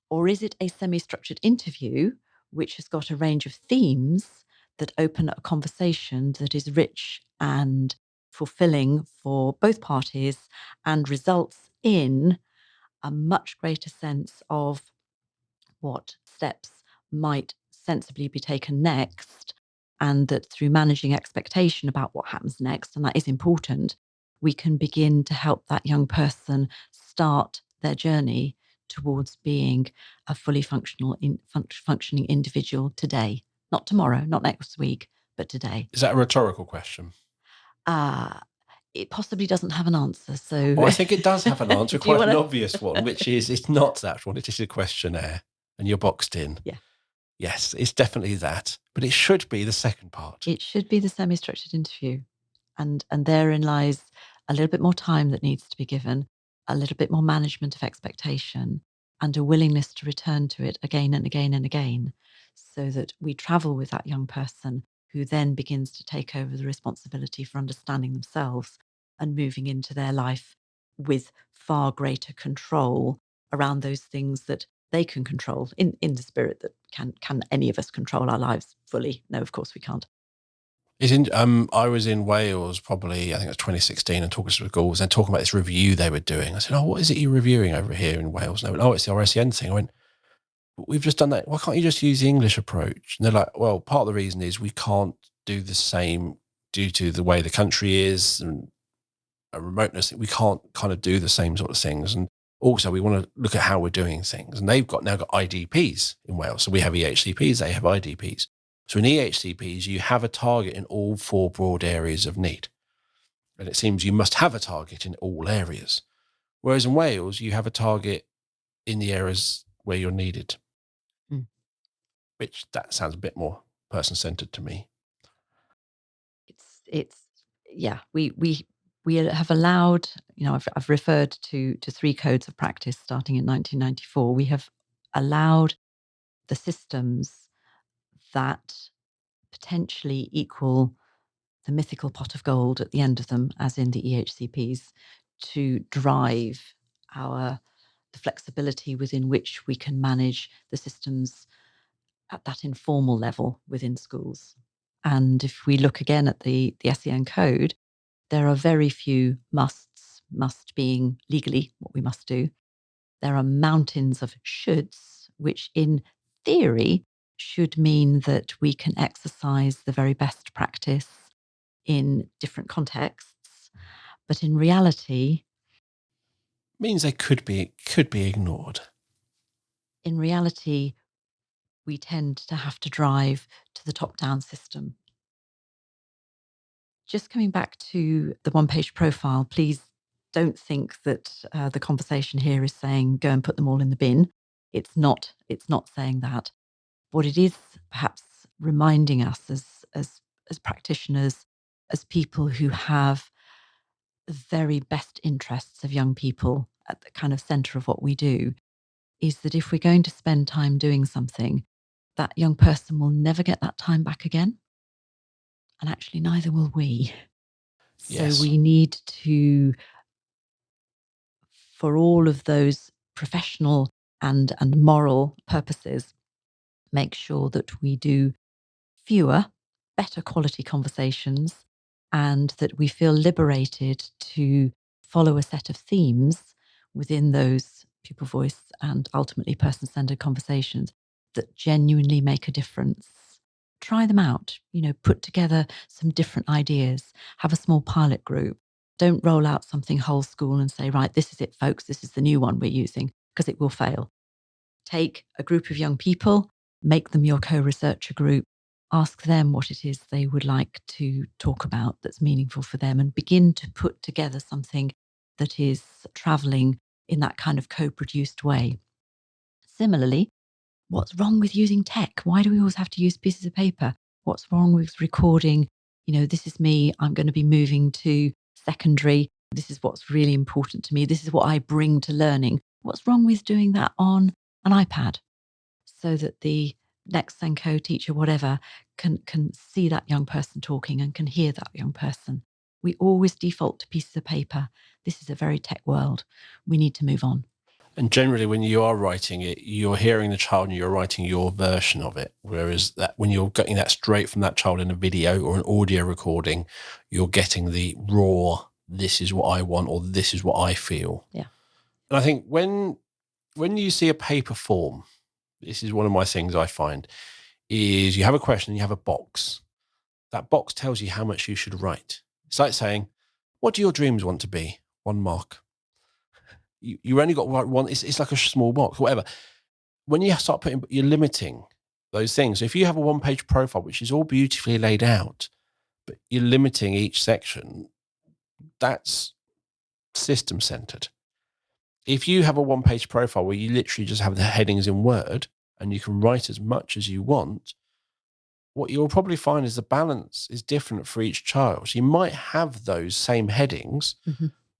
Or is it a semi-structured interview which has got a range of themes that open a conversation that is rich and fulfilling for both parties and results in a much greater sense of what steps might sensibly be taken next, and that through managing expectation about what happens next, and that is important, we can begin to help that young person start their journey towards being a fully functioning individual today, not tomorrow, not next week, but today. Is that a rhetorical question? It possibly doesn't have an answer. So Well, I think it does have an answer, quite an wanna- obvious one, which is it's not that one. It is a questionnaire and you're boxed in. Yeah. Yes, it's definitely that. But it should be the second part. It should be the semi-structured interview. And therein lies a little bit more time that needs to be given, a little bit more management of expectation, and a willingness to return to it again and again and again, so that we travel with that young person who then begins to take over the responsibility for understanding themselves and moving into their life with far greater control around those things that they can control in the spirit that can any of us control our lives fully? No, of course we can't. I was in Wales probably, I think it was 2016, and talking to schools and talking about this review they were doing. I said, oh, what is it you're reviewing over here in Wales? And they went, oh, it's the RSEN thing. I went, we've just done that. Why can't you just use the English approach? And they're like, well, part of the reason is we can't do the same due to the way the country is and a remoteness. We can't kind of do the same sort of things. And also we want to look at how we're doing things. And they've now got IDPs in Wales. So we have EHCPs, they have IDPs. So in EHCPs, you have a target in all four broad areas of need. And it seems you must have a target in all areas. Whereas in Wales, you have a target in the areas where you're needed, which that sounds a bit more person-centered to me. It's yeah, we have allowed, I've referred to three codes of practice starting in 1994. We have allowed the systems that potentially equal the mythical pot of gold at the end of them, as in the EHCPs, to drive the flexibility within which we can manage the systems at that informal level within schools. And if we look again at the SEN code, there are very few musts, must being legally what we must do. There are mountains of shoulds, which in theory should mean that we can exercise the very best practice in different contexts. But in reality, Means they could be ignored. in reality, we tend to have to drive to the top-down system. Just coming back to the one-page profile, please don't think that the conversation here is saying go and put them all in the bin. It's not saying that. What it is perhaps reminding us as practitioners, as people who have very best interests of young people at the kind of centre of what we do is that if we're going to spend time doing something, that young person will never get that time back again. And actually, neither will we. So Yes. we need to, for all of those professional and moral purposes, make sure that we do fewer, better quality conversations, and that we feel liberated to follow a set of themes within those pupil voice and ultimately person centered conversations that genuinely make a difference. Try them out, put together some different ideas, have a small pilot group. Don't roll out something whole school and say, right, this is it, folks, this is the new one we're using, because it will fail. Take a group of young people, make them your co-researcher group, ask them what it is they would like to talk about that's meaningful for them, and begin to put together something that is traveling in that kind of co-produced way. Similarly, what's wrong with using tech? Why do we always have to use pieces of paper? What's wrong with recording? This is me. I'm going to be moving to secondary. This is what's really important to me. This is what I bring to learning. What's wrong with doing that on an iPad so that the next SENCO teacher, whatever, can see that young person talking and can hear that young person? We always default to pieces of paper. This is a very tech world. We need to move on. And generally, when you are writing it, you're hearing the child and you're writing your version of it. Whereas that when you're getting that straight from that child in a video or an audio recording, you're getting the raw, this is what I want, or this is what I feel. Yeah. And I think when you see a paper form, this is one of my things I find, is you have a question and you have a box. That box tells you how much you should write. It's like saying, what do your dreams want to be? 1 mark. You only got one. It's like a small box, whatever. When you start putting, you're limiting those things. So if you have a 1-page profile, which is all beautifully laid out, but you're limiting each section, that's system centered. If you have a 1-page profile where you literally just have the headings in Word and you can write as much as you want, what you'll probably find is the balance is different for each child. So you might have those same headings,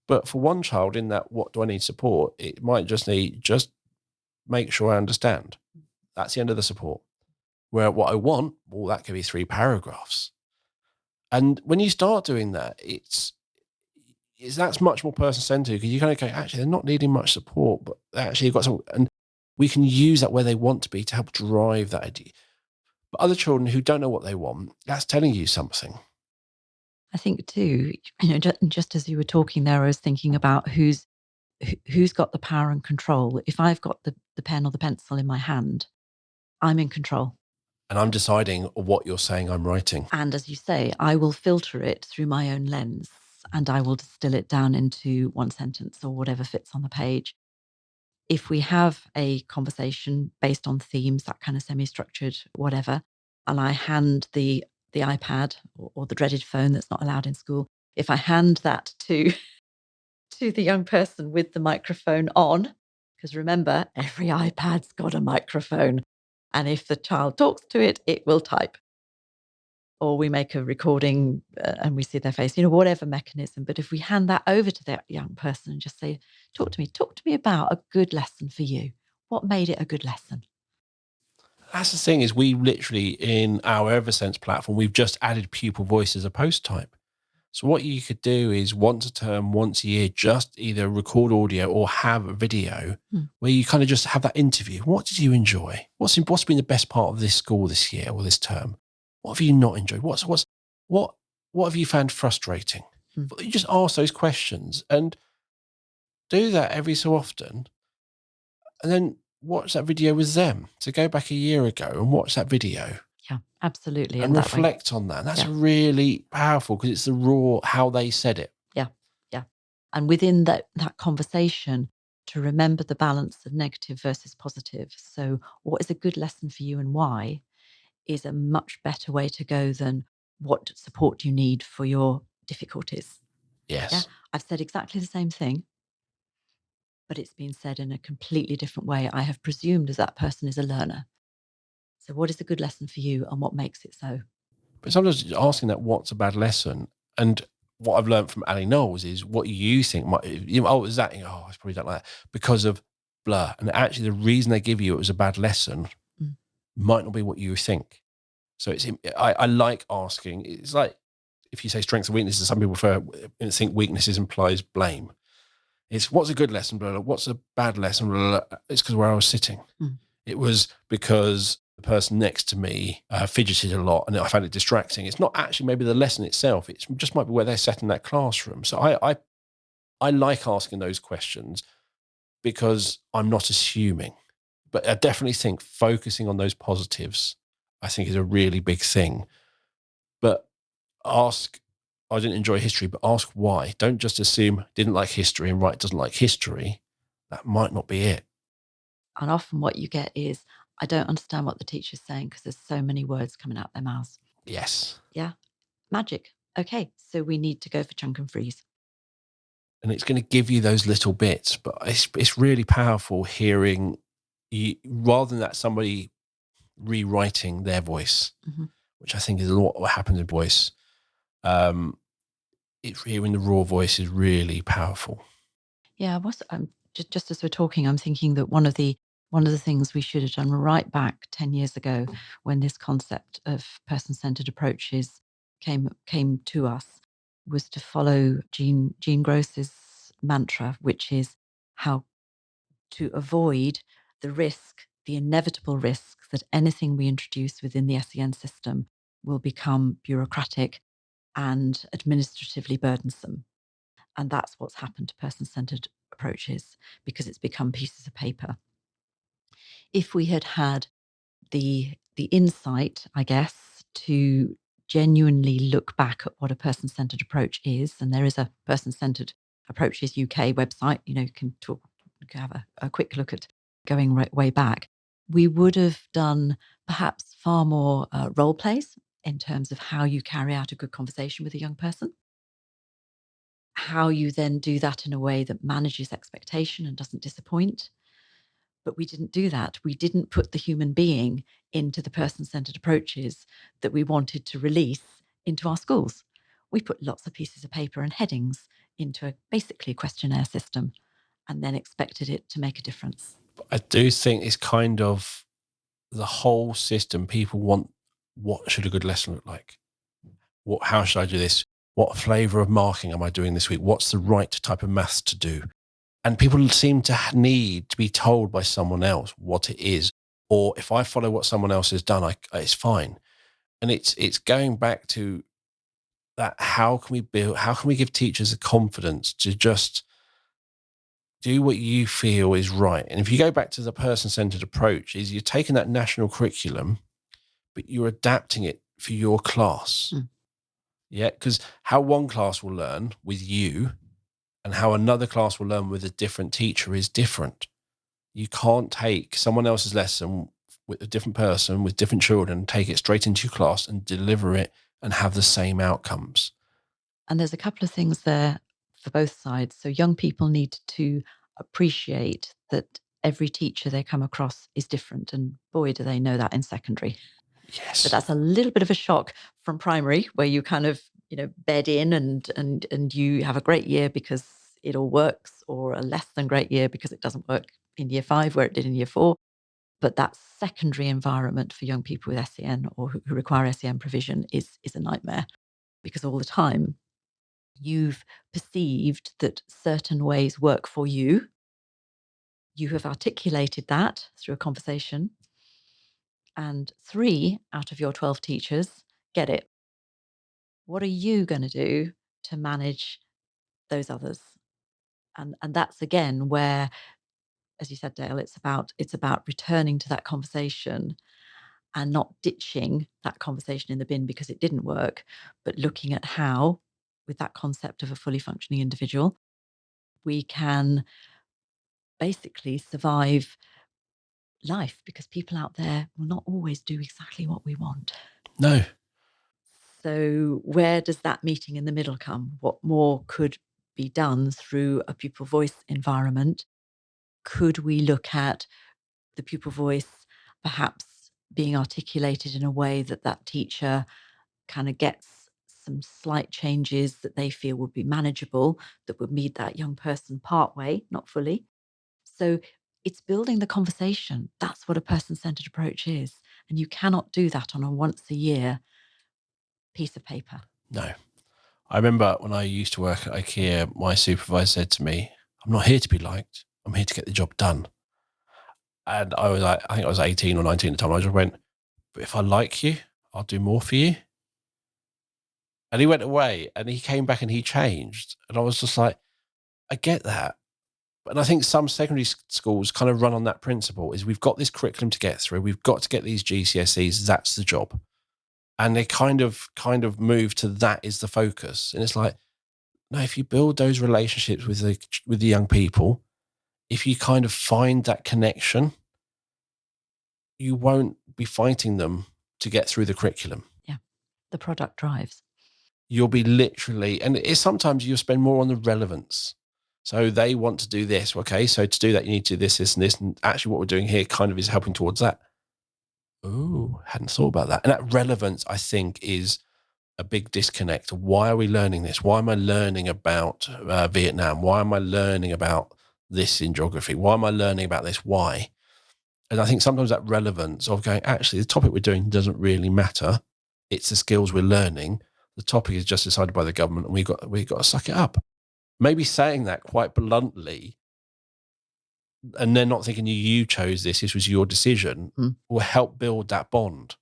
but for one child in that, what do I need support? It might just make sure I understand. That's the end of the support. Where what I want, well, that could be 3 paragraphs. And when you start doing that, that's much more person-centered because you kind of go, actually, they're not needing much support, but actually you've got some, and we can use that where they want to be to help drive that idea. But other children who don't know what they want, that's telling you something. I think too, just as you were talking there, I was thinking about who's got the power and control. If I've got the pen or the pencil in my hand, I'm in control. And I'm deciding what you're saying I'm writing. And as you say, I will filter it through my own lens and I will distill it down into 1 sentence or whatever fits on the page. If we have a conversation based on themes, that kind of semi-structured whatever, and I hand the iPad or the dreaded phone that's not allowed in school, if I hand that to the young person with the microphone on, because remember, every iPad's got a microphone, and if the child talks to it, it will type. Or we make a recording and we see their face, whatever mechanism. But if we hand that over to that young person and just say, talk to me about a good lesson for you. What made it a good lesson? That's the thing is we literally, in our Eversense platform, we've just added pupil voice as a post type. So what you could do is once a term, once a year, just either record audio or have a video where you kind of just have that interview. What did you enjoy? What's been the best part of this school this year or this term? What have you not enjoyed? What have you found frustrating? You just ask those questions and do that every so often. And then watch that video with them. So go back a year ago and watch that video. Yeah, absolutely. And reflect on that. And that's really powerful because it's the raw, how they said it. Yeah, yeah. And within that conversation, to remember the balance of negative versus positive. So what is a good lesson for you and why is a much better way to go than what support you need for your difficulties. Yes. Yeah? I've said exactly the same thing, but it's been said in a completely different way. I have presumed as that person is a learner. So what is a good lesson for you and what makes it so? But sometimes asking that, what's a bad lesson? And what I've learned from Ali Knowles is what you think might, oh, is that, I probably don't like that because of blur. And actually the reason they give you it was a bad lesson might not be what you think. So I like asking. It's like, if you say strengths and weaknesses, some people think weaknesses implies blame. It's what's a good lesson, blah, blah, what's a bad lesson, blah, blah. It's because where I was sitting. It was because the person next to me fidgeted a lot and I found it distracting. It's not actually maybe the lesson itself. It just might be where they're sat in that classroom. So I like asking those questions because I'm not assuming. But I definitely think focusing on those positives, I think, is a really big thing. But ask, I didn't enjoy history, but ask why. Don't just assume didn't like history and Wright doesn't like history. That might not be it. And often what you get is, I don't understand what the teacher's saying because there's so many words coming out their mouths. Yes. Yeah. Magic. Okay. So we need to go for chunk and freeze. And it's going to give you those little bits, but it's really powerful hearing you, rather than that somebody rewriting their voice, which I think is a lot what happens in voice. It's hearing the raw voice is really powerful. Yeah, just as we're talking, I'm thinking that one of the things we should have done right back 10 years ago, when this concept of person-centered approaches came to us, was to follow Jean Gross's mantra, which is how to avoid the inevitable risks that anything we introduce within the SEN system will become bureaucratic and administratively burdensome. And that's what's happened to person-centered approaches, because it's become pieces of paper. If we had had the insight, I guess, to genuinely look back at what a person-centered approach is, and there is a person-centered approaches UK website, you can have a quick look at going way back, we would have done perhaps far more role plays in terms of how you carry out a good conversation with a young person, how you then do that in a way that manages expectation and doesn't disappoint. But we didn't do that. We didn't put the human being into the person-centered approaches that we wanted to release into our schools. We put lots of pieces of paper and headings into basically a questionnaire system and then expected it to make a difference. But I do think it's kind of the whole system. People want, what should a good lesson look like? How should I do this? What flavor of marking am I doing this week? What's the right type of maths to do? And people seem to need to be told by someone else what it is. Or if I follow what someone else has done, it's fine. And it's going back to that. How can we give teachers the confidence to just do what you feel is right? And if you go back to the person-centered approach, is you're taking that national curriculum, but you're adapting it for your class. Yeah, because how one class will learn with you and how another class will learn with a different teacher is different. You can't take someone else's lesson with a different person, with different children, take it straight into your class and deliver it and have the same outcomes. And there's a couple of things there for both sides. So young people need to appreciate that every teacher they come across is different. And boy, do they know that in secondary. Yes. So that's a little bit of a shock from primary, where you kind of, bed in and you have a great year because it all works, or a less than great year because it doesn't work in year 5 where it did in year 4. But that secondary environment for young people with SEN or who require SEN provision is a nightmare, because all the time you've perceived that certain ways work for you. You have articulated that through a conversation, and 3 out of your 12 teachers get it. What are you going to do to manage those others? And that's again where, as you said, Dale, it's about returning to that conversation and not ditching that conversation in the bin because it didn't work, but looking at how, with that concept of a fully functioning individual, we can basically survive life, because people out there will not always do exactly what we want. No. So where does that meeting in the middle come? What more could be done through a pupil voice environment? Could we look at the pupil voice perhaps being articulated in a way that teacher kind of gets some slight changes that they feel would be manageable, that would meet that young person part way, not fully. So it's building the conversation. That's what a person-centered approach is. And you cannot do that on a once a year piece of paper. No. I remember when I used to work at IKEA, my supervisor said to me, I'm not here to be liked. I'm here to get the job done. And I was like, I think I was 18 or 19 at the time. I just went, but if I like you, I'll do more for you. And he went away and he came back and he changed. And I was just like, I get that. And I think some secondary schools kind of run on that principle is we've got this curriculum to get through. We've got to get these GCSEs. That's the job. And they kind of move to that is the focus. And it's like, no, if you build those relationships with the young people, if you kind of find that connection, you won't be fighting them to get through the curriculum. Yeah. The product drives. You'll be literally, and it's sometimes you'll spend more on the relevance. So they want to do this. Okay. So to do that, you need to do this, this, and this. And actually what we're doing here kind of is helping towards that. Oh, hadn't thought about that. And that relevance, I think, is a big disconnect. Why are we learning this? Why am I learning about Vietnam? Why am I learning about this in geography? Why am I learning about this? Why? And I think sometimes that relevance of going, actually, the topic we're doing doesn't really matter. It's the skills we're learning. The topic is just decided by the government, and we've got to suck it up. Maybe saying that quite bluntly, and then not thinking you chose this was your decision, will help build that bond.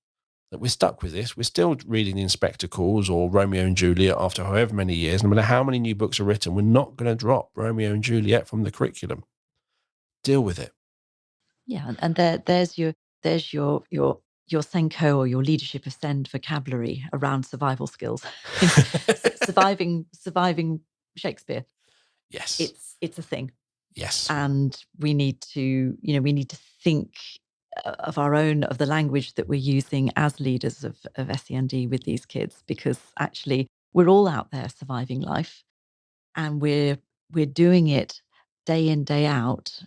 That we're stuck with this. We're still reading the Inspector Calls or Romeo and Juliet after however many years. No matter how many new books are written, we're not going to drop Romeo and Juliet from the curriculum. Deal with it. Yeah, and there's your SENCO or your leadership ascend vocabulary around survival skills. surviving Shakespeare. Yes. It's a thing. Yes. And we need to think of the language that we're using as leaders of SEND with these kids, because actually we're all out there surviving life, and we're doing it day in, day out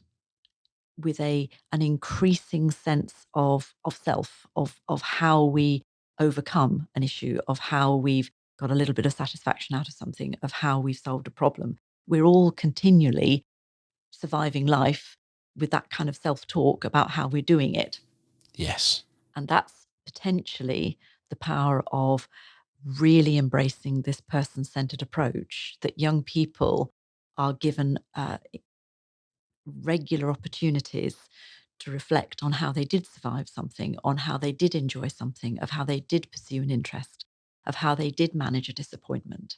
with an increasing sense of self, of how we overcome an issue, of how we've got a little bit of satisfaction out of something, of how we've solved a problem. We're all continually surviving life with that kind of self-talk about how we're doing it. Yes. And that's potentially the power of really embracing this person-centered approach, that young people are given regular opportunities to reflect on how they did survive something, on how they did enjoy something, of how they did pursue an interest, of how they did manage a disappointment.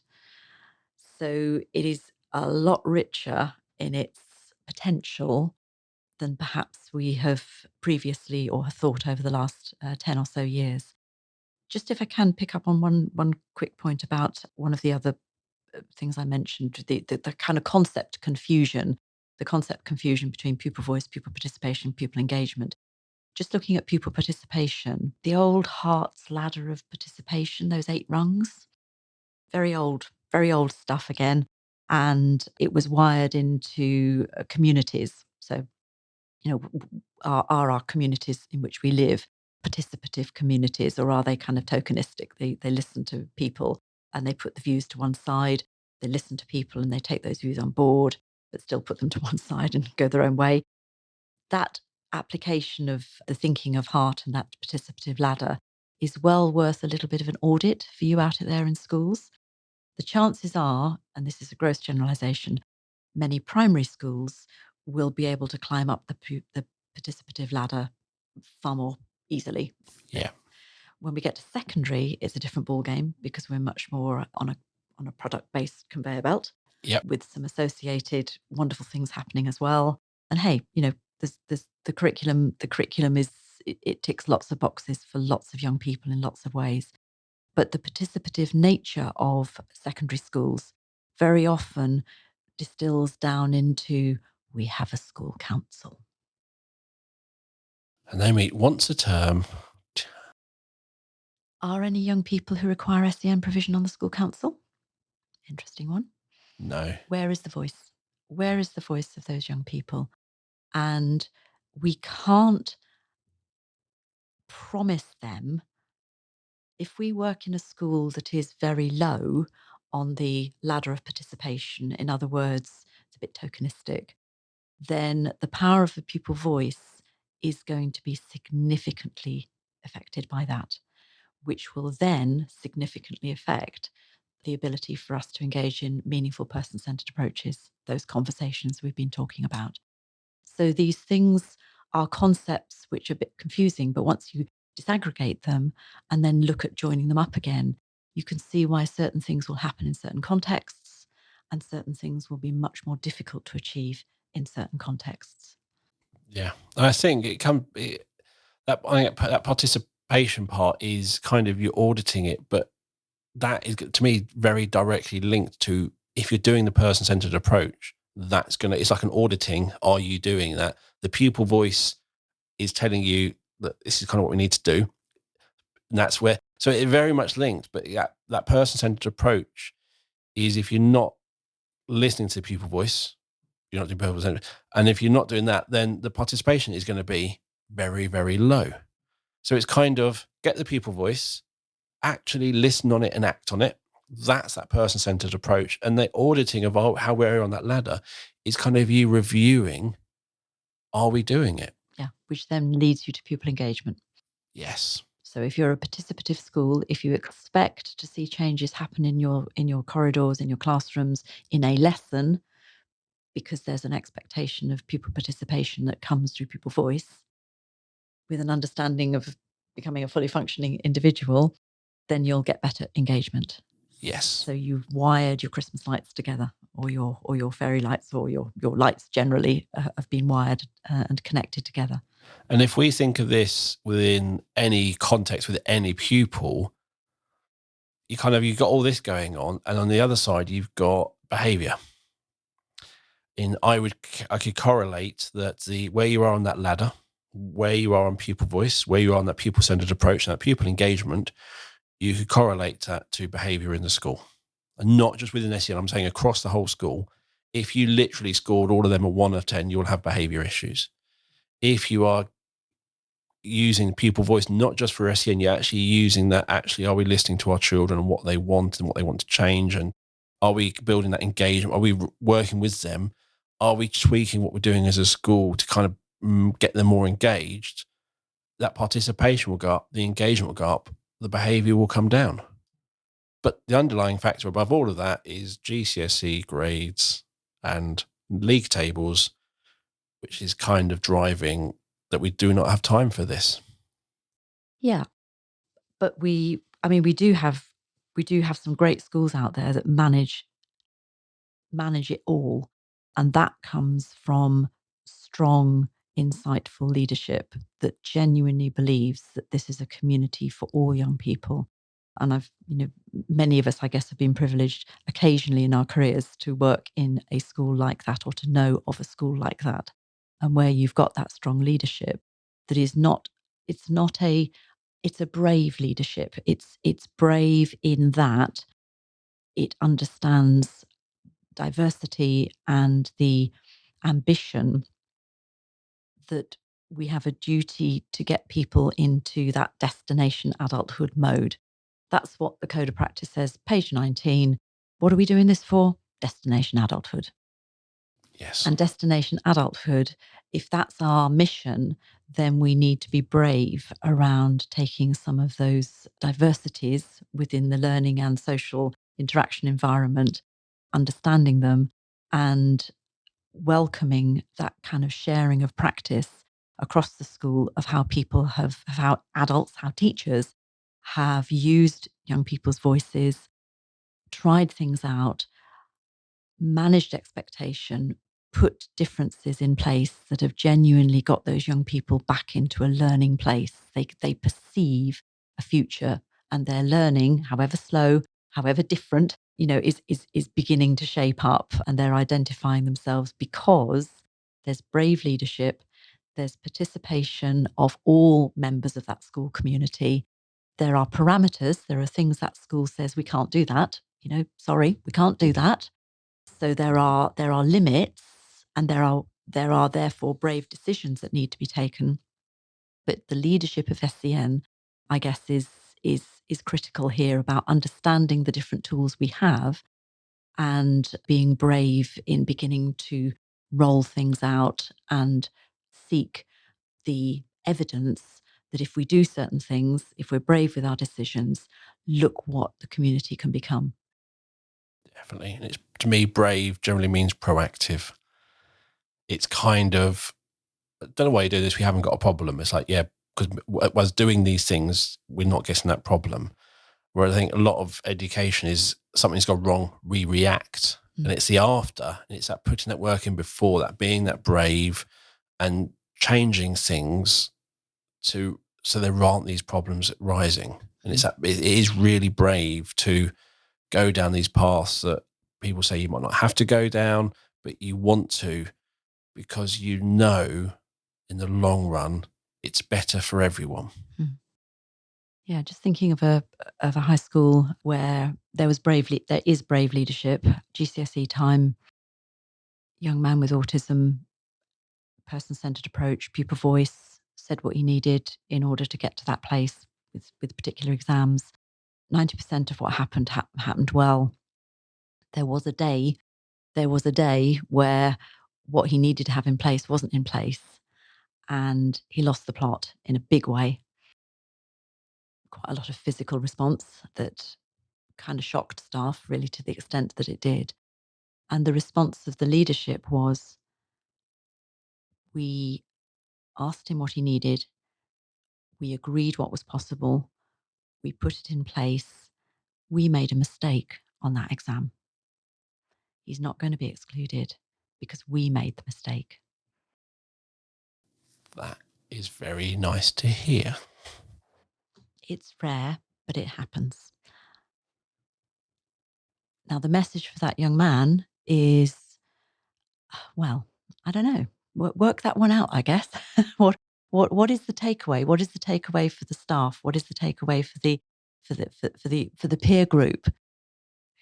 So it is a lot richer in its potential than perhaps we have previously or have thought over the last 10 or so years. Just if I can pick up on one quick point about one of the other things I mentioned, the kind of concept confusion between pupil voice, pupil participation, pupil engagement. Just looking at pupil participation, the old Hart's ladder of participation, those 8 rungs, very old stuff again. And it was wired into communities. So, are our communities in which we live participative communities, or are they kind of tokenistic? They listen to people and they put the views to one side. They listen to people and they take those views on board, but still put them to one side and go their own way. That application of the thinking of Hart and that participative ladder is well worth a little bit of an audit for you out there in schools. The chances are, and this is a gross generalization, many primary schools will be able to climb up the participative ladder far more easily. Yeah. When we get to secondary, it's a different ballgame, because we're much more on a product-based conveyor belt. Yep. With some associated wonderful things happening as well. And hey, there's the curriculum. The curriculum it ticks lots of boxes for lots of young people in lots of ways. But the participative nature of secondary schools very often distills down into, we have a school council. And they meet once a term. Are any young people who require SEN provision on the school council? Interesting one. No. Where is the voice? Where is the voice of those young people? And we can't promise them if we work in a school that is very low on the ladder of participation, in other words, it's a bit tokenistic, then the power of the pupil voice is going to be significantly affected by that, which will then significantly affect the ability for us to engage in meaningful person-centered approaches, those conversations we've been talking about. So these things are concepts which are a bit confusing, but once you disaggregate them and then look at joining them up again, you can see why certain things will happen in certain contexts and certain things will be much more difficult to achieve in certain contexts. Yeah, I think that participation part is kind of, you're auditing it, but that is, to me, very directly linked to, if you're doing the person-centered approach, it's like an auditing. Are you doing that? The pupil voice is telling you that this is kind of what we need to do. And that's where, so it very much linked, but yeah, that person-centered approach is, if you're not listening to the pupil voice, you're not doing person-centered. And if you're not doing that, then the participation is going to be very, very low. So it's kind of, get the pupil voice, actually listen on it and act on it. That's that person-centered approach. And the auditing of how we're on that ladder is kind of you reviewing, are we doing it? Yeah, which then leads you to pupil engagement. Yes. So if you're a participative school, if you expect to see changes happen in your corridors, in your classrooms, in a lesson, because there's an expectation of pupil participation that comes through pupil voice, with an understanding of becoming a fully functioning individual, then you'll get better engagement. Yes. So you've wired your Christmas lights together, or your fairy lights, or your lights generally have been wired and connected together. And if we think of this within any context with any pupil, you've got all this going on, and on the other side you've got behavior. I could correlate that where you are on that ladder, where you are on pupil voice, where you are on that pupil-centered approach and that pupil engagement, you could correlate that to behavior in the school. And not just within SEN, I'm saying across the whole school. If you literally scored all of them a 1 of 10, you'll have behavior issues. If you are using pupil voice, not just for SEN, you're actually using that, are we listening to our children and what they want and what they want to change? And are we building that engagement? Are we working with them? Are we tweaking what we're doing as a school to kind of get them more engaged? That participation will go up, the engagement will go up, the behavior will come down. But the underlying factor above all of that is GCSE grades and league tables, which is kind of driving that we do not have time for this. Yeah. But we do have some great schools out there that manage it all. And that comes from strong, insightful leadership that genuinely believes that this is a community for all young people. And many of us, I guess, have been privileged occasionally in our careers to work in a school like that, or to know of a school like that. And where you've got that strong leadership that is not, it's a brave leadership. It's brave in that it understands diversity and the ambition that we have a duty to get people into that destination adulthood mode. That's what the Code of Practice says, page 19. What are we doing this for? Destination adulthood. Yes. And destination adulthood, if that's our mission, then we need to be brave around taking some of those diversities within the learning and social interaction environment, understanding them, and welcoming that kind of sharing of practice across the school of how how adults, how teachers have used young people's voices, tried things out, managed expectation, put differences in place that have genuinely got those young people back into a learning place. They perceive a future, and their learning, however slow, however different, is beginning to shape up, and they're identifying themselves because there's brave leadership, there's participation of all members of that school community. There are parameters. There are things that school says we can't do that. Sorry, we can't do that. So there are limits, and there are therefore brave decisions that need to be taken. But the leadership of SEN, I guess, is is critical here about understanding the different tools we have and being brave in beginning to roll things out and seek the evidence that if we do certain things, if we're brave with our decisions, look what the community can become. Definitely. And it's, to me, brave generally means proactive. It's kind of, I don't know why you do this, we haven't got a problem. It's like, yeah, because was doing these things, we're not getting that problem. Where I think a lot of education is something's gone wrong, we react. And it's the after, and it's that putting that work in before that, being that brave and changing things to so there aren't these problems rising. And it's that it is really brave to go down these paths that people say you might not have to go down, but you want to, because you know in the long run it's better for everyone. Yeah, just thinking of a high school where there is brave leadership, GCSE time, young man with autism, person-centered approach, pupil voice, said what he needed in order to get to that place with particular exams. 90% of what happened well. There was a day where what he needed to have in place wasn't in place, and he lost the plot in a big way. Quite a lot of physical response that kind of shocked staff, really, to the extent that it did. And the response of the leadership was, we asked him what he needed, we agreed what was possible, we put it in place, we made a mistake on that exam. He's not going to be excluded because we made the mistake. That is very nice to hear. It's rare, but it happens. Now, the message for that young man is, well, I don't know. Work that one out, I guess. What is the takeaway? What is the takeaway for the staff? What is the takeaway for the peer group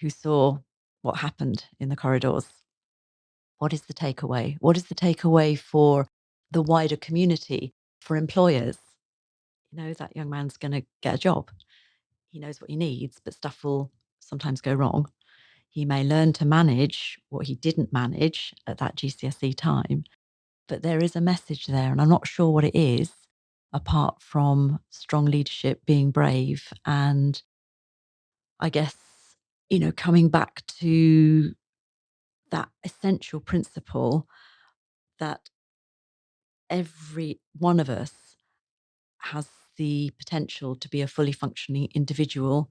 who saw what happened in the corridors? What is the takeaway? What is the takeaway for the wider community, for employers? You know, that young man's going to get a job. He knows what he needs, but stuff will sometimes go wrong. He may learn to manage what he didn't manage at that GCSE time, but there is a message there, and I'm not sure what it is, apart from strong leadership, being brave, and I guess, coming back to that essential principle that every one of us has the potential to be a fully functioning individual.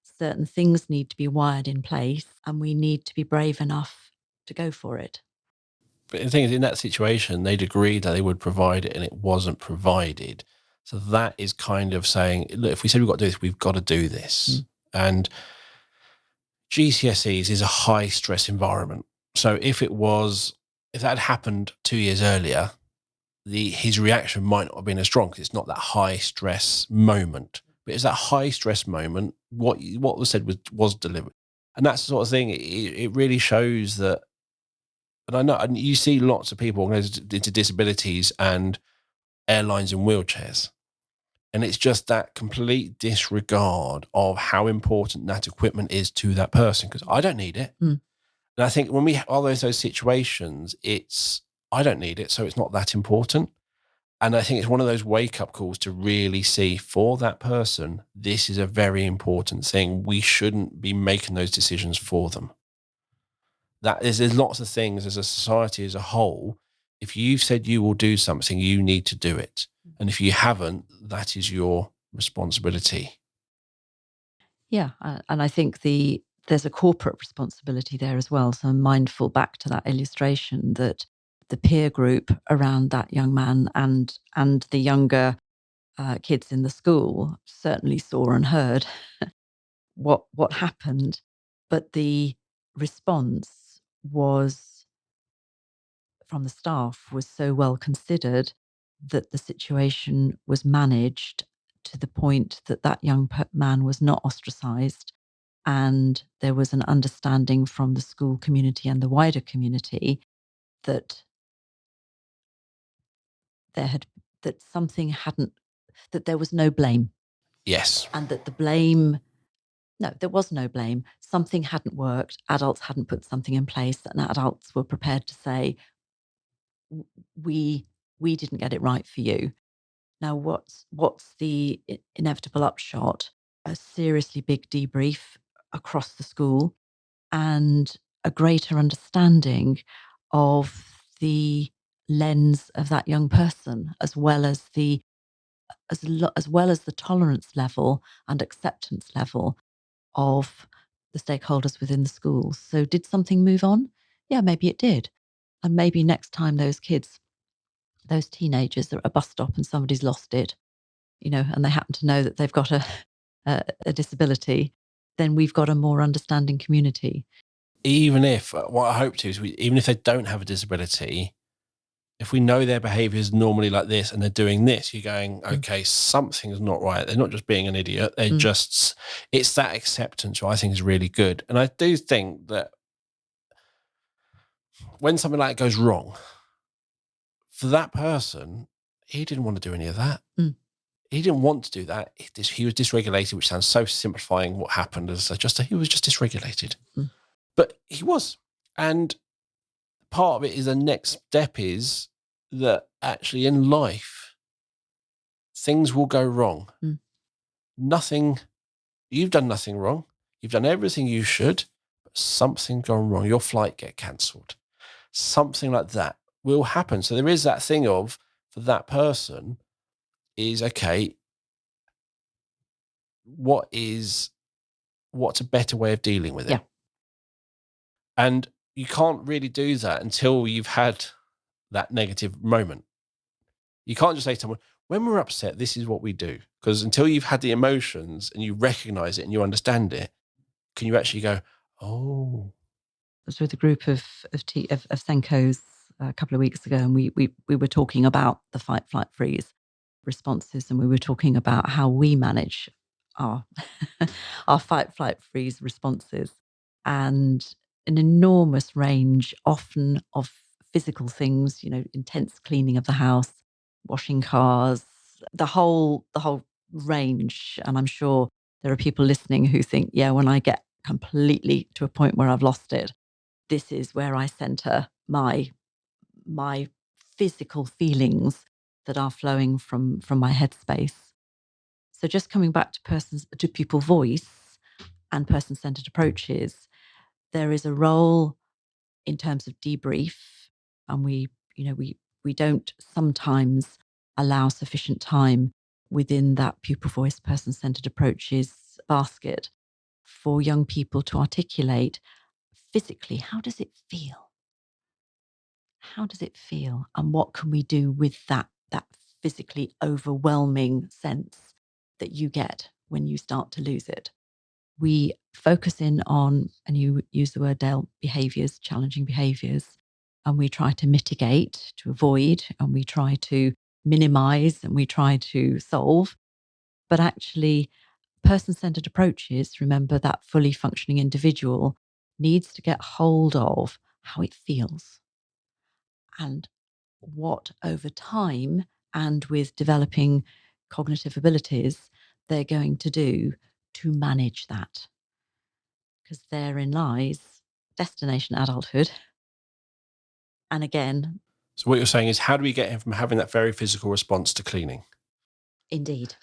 Certain things need to be wired in place, and we need to be brave enough to go for it. But the thing is, in that situation, they'd agreed that they would provide it and it wasn't provided. So that is kind of saying, look, if we said we've got to do this, we've got to do this. And GCSEs is a high stress environment. So if that had happened 2 years earlier, his reaction might not have been as strong because it's not that high stress moment. But it's that high stress moment. What was said was delivered, and that's the sort of thing. It really shows that. And I know, and you see lots of people going into disabilities and airlines in wheelchairs, and it's just that complete disregard of how important that equipment is to that person. Because I don't need it, and I think when we are those situations, it's I don't need it, so it's not that important. And I think it's one of those wake up calls to really see for that person, this is a very important thing. We shouldn't be making those decisions for them. There's lots of things as a society as a whole. If you've said you will do something, you need to do it. And if you haven't, that is your responsibility. Yeah, and I think there's a corporate responsibility there as well. So I'm mindful, back to that illustration, that the peer group around that young man and the younger kids in the school certainly saw and heard what happened, but the response was from the staff was so well considered that the situation was managed to the point that that young man was not ostracized, and there was an understanding from the school community and the wider community that there had that something hadn't that there was no blame. Yes. And that the blame, no, there was no blame. Something hadn't worked. Adults hadn't put something in place, and adults were prepared to say, we didn't get it right for you. Now, what's the inevitable upshot? A seriously big debrief across the school and a greater understanding of the lens of that young person, as well as the tolerance level and acceptance level of the stakeholders within the schools. So did something move on? Yeah, maybe it did. And maybe next time those kids, those teenagers are at a bus stop and somebody's lost it, and they happen to know that they've got a disability, then we've got a more understanding community. Even if, what I hope to is, even if they don't have a disability, if we know their behaviour is normally like this and they're doing this, you're going, okay, something's not right. They're not just being an idiot. They're just, it's that acceptance, which I think is really good. And I do think that when something like that goes wrong, for that person, he didn't want to do any of that. He didn't want to do that. He was dysregulated, which sounds so simplifying what happened as he was just dysregulated. But he was. And part of it is the next step is that actually in life, things will go wrong. You've done nothing wrong. You've done everything you should, but something's gone wrong. Your flight get cancelled. Something like that will happen. So there is that thing of, for that person, is okay, what's a better way of dealing with it? Yeah. And you can't really do that until you've had that negative moment. You can't just say to someone, when we're upset, this is what we do. Because until you've had the emotions and you recognize it and you understand it, can you actually go, oh. I was with a group of SENCOs a couple of weeks ago, and we were talking about the fight, flight, freeze responses, and we were talking about how we manage our our fight, flight, freeze responses, and an enormous range, often of physical things, intense cleaning of the house, washing cars, the whole range. And I'm sure there are people listening who think, yeah, when I get completely to a point where I've lost it, this is where I center my physical feelings that are flowing from my headspace. So just coming back to pupil voice and person-centered approaches, there is a role in terms of debrief, and we don't sometimes allow sufficient time within that pupil voice person-centered approaches basket for young people to articulate physically, how does it feel? How does it feel? And what can we do with that physically overwhelming sense that you get when you start to lose it? We focus in on, and you use the word, Dale, behaviors, challenging behaviors, and we try to mitigate, to avoid, and we try to minimize, and we try to solve. But actually, person-centered approaches, remember that fully functioning individual needs to get hold of how it feels and what over time and with developing cognitive abilities they're going to do to manage that. Because therein lies destination adulthood. And again, So what you're saying is, how do we get him from having that very physical response to cleaning? indeed.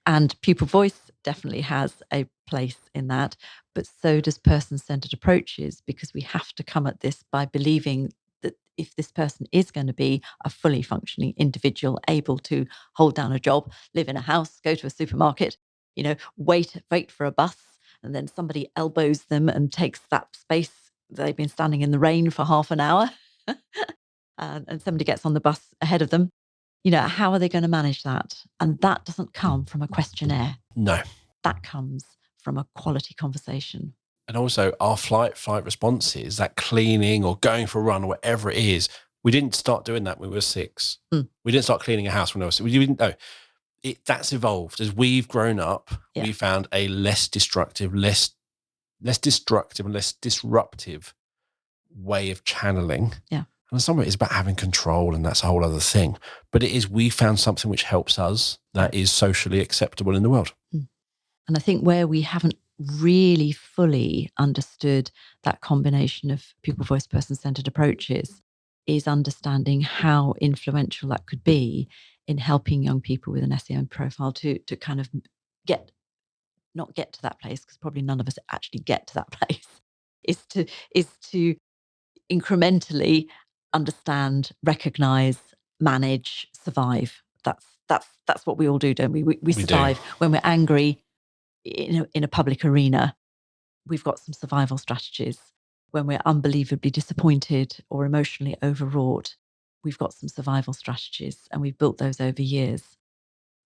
And pupil voice definitely has a place in that, but so does person-centered approaches, because we have to come at this by believing that if this person is going to be a fully functioning individual, able to hold down a job, live in a house, go to a supermarket, wait for a bus, and then somebody elbows them and takes that space. They've been standing in the rain for half an hour and somebody gets on the bus ahead of them. How are they going to manage that? And that doesn't come from a questionnaire. No. That comes from a quality conversation. And also our flight responses, that cleaning or going for a run or whatever it is, we didn't start doing that when we were 6. We didn't start cleaning a house when we were 6. We didn't know. That's evolved. As we've grown up, we found a less destructive and less disruptive way of channeling. Yeah. And some of it is about having control, and that's a whole other thing. But it is, we found something which helps us that is socially acceptable in the world. And I think where we haven't really fully understood that combination of pupil voice person-centered approaches is understanding how influential that could be in helping young people with an SEN profile to kind of not get to that place, because probably none of us actually get to that place, is to incrementally understand, recognize, manage, survive. That's what we all do, don't we? We survive. When we're angry in a public arena, we've got some survival strategies. When we're unbelievably disappointed or emotionally overwrought, we've got some survival strategies, and we've built those over years.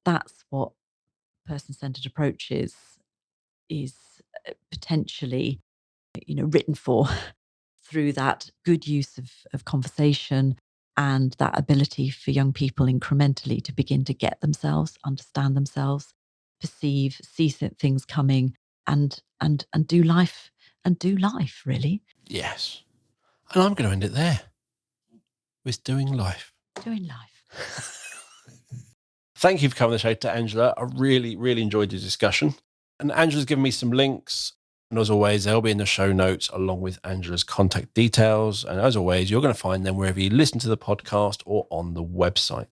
That's what person-centered approach is potentially, written for through that good use of conversation and that ability for young people incrementally to begin to get themselves, understand themselves, perceive, see things coming, and do life, really. Yes. And I'm going to end it there with doing life. Doing life. Thank you for coming on the show, to Angela. I really, really enjoyed the discussion. And Angela's given me some links. And as always, they'll be in the show notes along with Angela's contact details. And as always, you're going to find them wherever you listen to the podcast or on the website.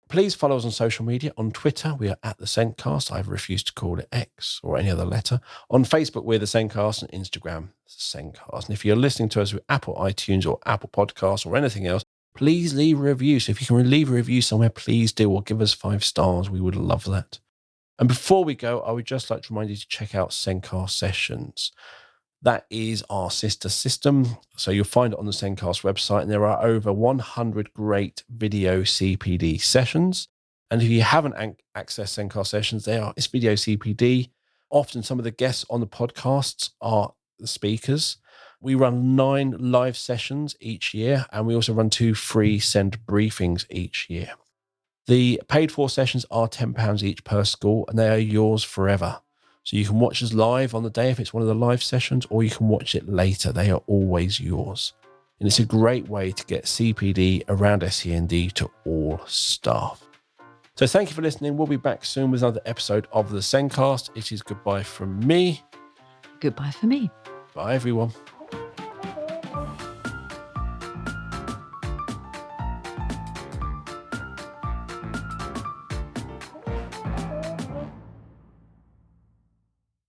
Please follow us on social media. On Twitter, we are at the SENCOs. I've refused to call it X or any other letter. On Facebook, we're the SENCOs, and Instagram, the SENCOs. And if you're listening to us with Apple iTunes or Apple Podcasts or anything else, please leave a review. So if you can leave a review somewhere, please do, or give us 5 stars. We would love that. And before we go, I would just like to remind you to check out SENCOs Sessions. That is our sister system. So you'll find it on the SENCOs website, and there are over 100 great video CPD sessions. And if you haven't accessed SENCOs Sessions, it's video CPD. Often some of the guests on the podcasts are the speakers. We run 9 live sessions each year, and we also run 2 free SEND briefings each year. The paid for sessions are £10 each per school, and they are yours forever. So you can watch us live on the day if it's one of the live sessions, or you can watch it later. They are always yours. And it's a great way to get CPD around SEND to all staff. So thank you for listening. We'll be back soon with another episode of the SENcast. It is goodbye from me. Goodbye for me. Bye, everyone.